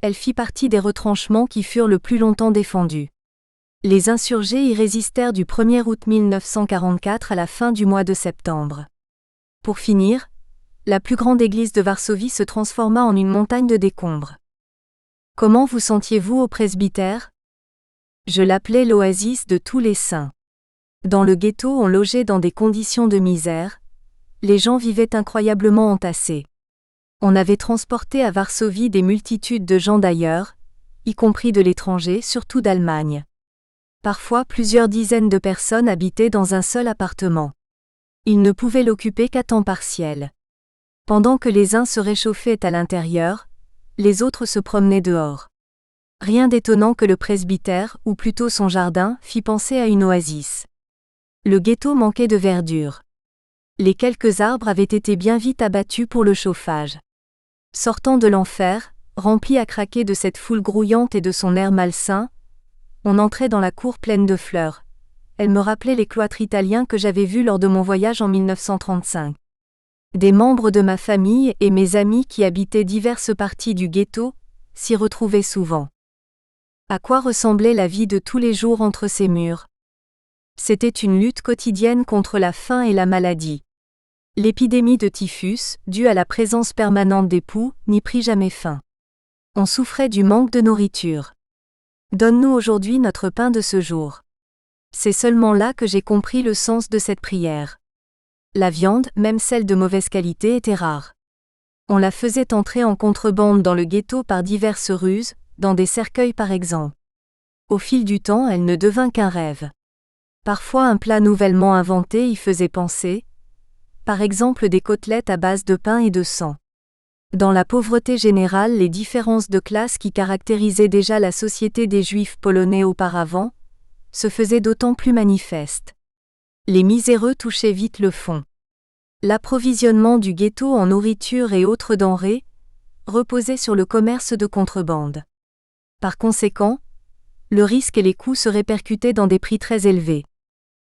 elle fit partie des retranchements qui furent le plus longtemps défendus. Les insurgés y résistèrent du 1er août 1944 à la fin du mois de septembre. Pour finir, la plus grande église de Varsovie se transforma en une montagne de décombres. Comment vous sentiez-vous au presbytère ? Je l'appelais l'oasis de tous les saints. Dans le ghetto, on logeait dans des conditions de misère. Les gens vivaient incroyablement entassés. On avait transporté à Varsovie des multitudes de gens d'ailleurs, y compris de l'étranger, surtout d'Allemagne. Parfois plusieurs dizaines de personnes habitaient dans un seul appartement. Ils ne pouvaient l'occuper qu'à temps partiel. Pendant que les uns se réchauffaient à l'intérieur, les autres se promenaient dehors. Rien d'étonnant que le presbytère, ou plutôt son jardin, fît penser à une oasis. Le ghetto manquait de verdure. Les quelques arbres avaient été bien vite abattus pour le chauffage. Sortant de l'enfer, rempli à craquer de cette foule grouillante et de son air malsain, on entrait dans la cour pleine de fleurs. Elle me rappelait les cloîtres italiens que j'avais vus lors de mon voyage en 1935. Des membres de ma famille et mes amis qui habitaient diverses parties du ghetto s'y retrouvaient souvent. À quoi ressemblait la vie de tous les jours entre ces murs ? C'était une lutte quotidienne contre la faim et la maladie. L'épidémie de typhus, due à la présence permanente des poux, n'y prit jamais fin. On souffrait du manque de nourriture. Donne-nous aujourd'hui notre pain de ce jour. C'est seulement là que j'ai compris le sens de cette prière. La viande, même celle de mauvaise qualité, était rare. On la faisait entrer en contrebande dans le ghetto par diverses ruses, dans des cercueils par exemple. Au fil du temps, elle ne devint qu'un rêve. Parfois un plat nouvellement inventé y faisait penser, par exemple des côtelettes à base de pain et de sang. Dans la pauvreté générale, les différences de classe qui caractérisaient déjà la société des Juifs polonais auparavant, se faisaient d'autant plus manifestes. Les miséreux touchaient vite le fond. L'approvisionnement du ghetto en nourriture et autres denrées reposait sur le commerce de contrebande. Par conséquent, le risque et les coûts se répercutaient dans des prix très élevés.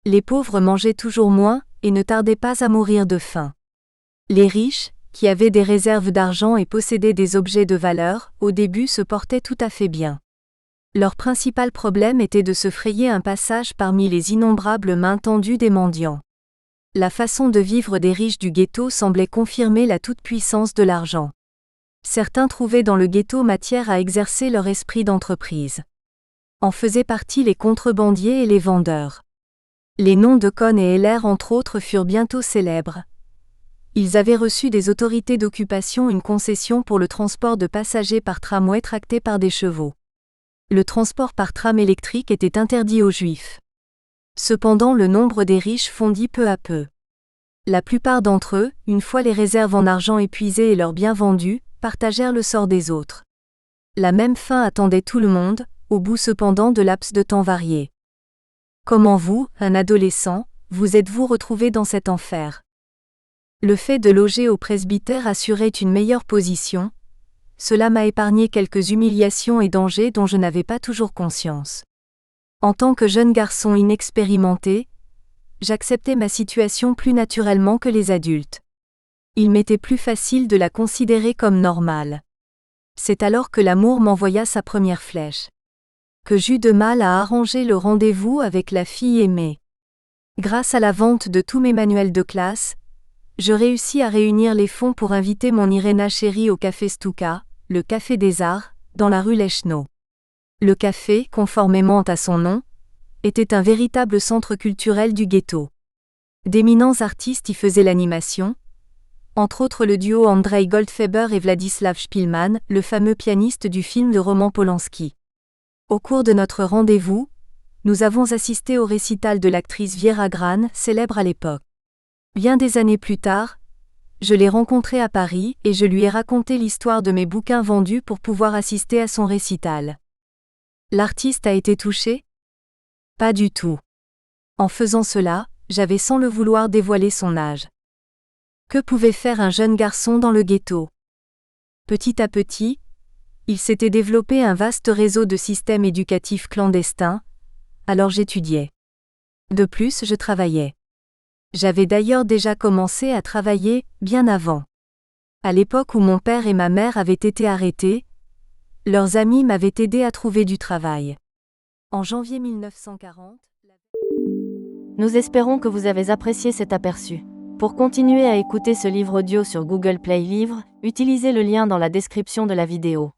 Les pauvres mangeaient toujours moins et ne tardaient pas à mourir de faim. Les riches, qui avaient des réserves d'argent et possédaient des objets de valeur, au début se portaient tout à fait bien. Leur principal problème était de se frayer un passage parmi les innombrables mains tendues des mendiants. La façon de vivre des riches du ghetto semblait confirmer la toute-puissance de l'argent. Certains trouvaient dans le ghetto matière à exercer leur esprit d'entreprise. En faisaient partie les contrebandiers et les vendeurs. Les noms de Cohn et Heller entre autres furent bientôt célèbres. Ils avaient reçu des autorités d'occupation une concession pour le transport de passagers par tramway tracté par des chevaux. Le transport par tram électrique était interdit aux Juifs. Cependant le nombre des riches fondit peu à peu. La plupart d'entre eux, une fois les réserves en argent épuisées et leurs biens vendus, partagèrent le sort des autres. La même fin attendait tout le monde, au bout cependant de laps de temps variés. Comment vous, un adolescent, vous êtes-vous retrouvé dans cet enfer ? Le fait de loger au presbytère assurait une meilleure position. Cela m'a épargné quelques humiliations et dangers dont je n'avais pas toujours conscience. En tant que jeune garçon inexpérimenté, j'acceptais ma situation plus naturellement que les adultes. Il m'était plus facile de la considérer comme normale. C'est alors que l'amour m'envoya sa première flèche. Que j'eus de mal à arranger le rendez-vous avec la fille aimée. Grâce à la vente de tous mes manuels de classe, je réussis à réunir les fonds pour inviter mon Irena chérie au café Stuka, le café des arts, dans la rue Lechno. Le café, conformément à son nom, était un véritable centre culturel du ghetto. D'éminents artistes y faisaient l'animation, entre autres le duo Andrzej Goldfeber et Władysław Szpilman, le fameux pianiste du film de Roman Polanski. Au cours de notre rendez-vous, nous avons assisté au récital de l'actrice Viera Grán, célèbre à l'époque. Bien des années plus tard, je l'ai rencontrée à Paris et je lui ai raconté l'histoire de mes bouquins vendus pour pouvoir assister à son récital. L'artiste a été touché? Pas du tout. En faisant cela, j'avais sans le vouloir dévoilé son âge. Que pouvait faire un jeune garçon dans le ghetto? Petit à petit, il s'était développé un vaste réseau de systèmes éducatifs clandestins, alors j'étudiais. De plus, je travaillais. J'avais d'ailleurs déjà commencé à travailler, bien avant. À l'époque où mon père et ma mère avaient été arrêtés, leurs amis m'avaient aidé à trouver du travail. En janvier 1940, Nous espérons que vous avez apprécié cet aperçu. Pour continuer à écouter ce livre audio sur Google Play Livres, utilisez le lien dans la description de la vidéo.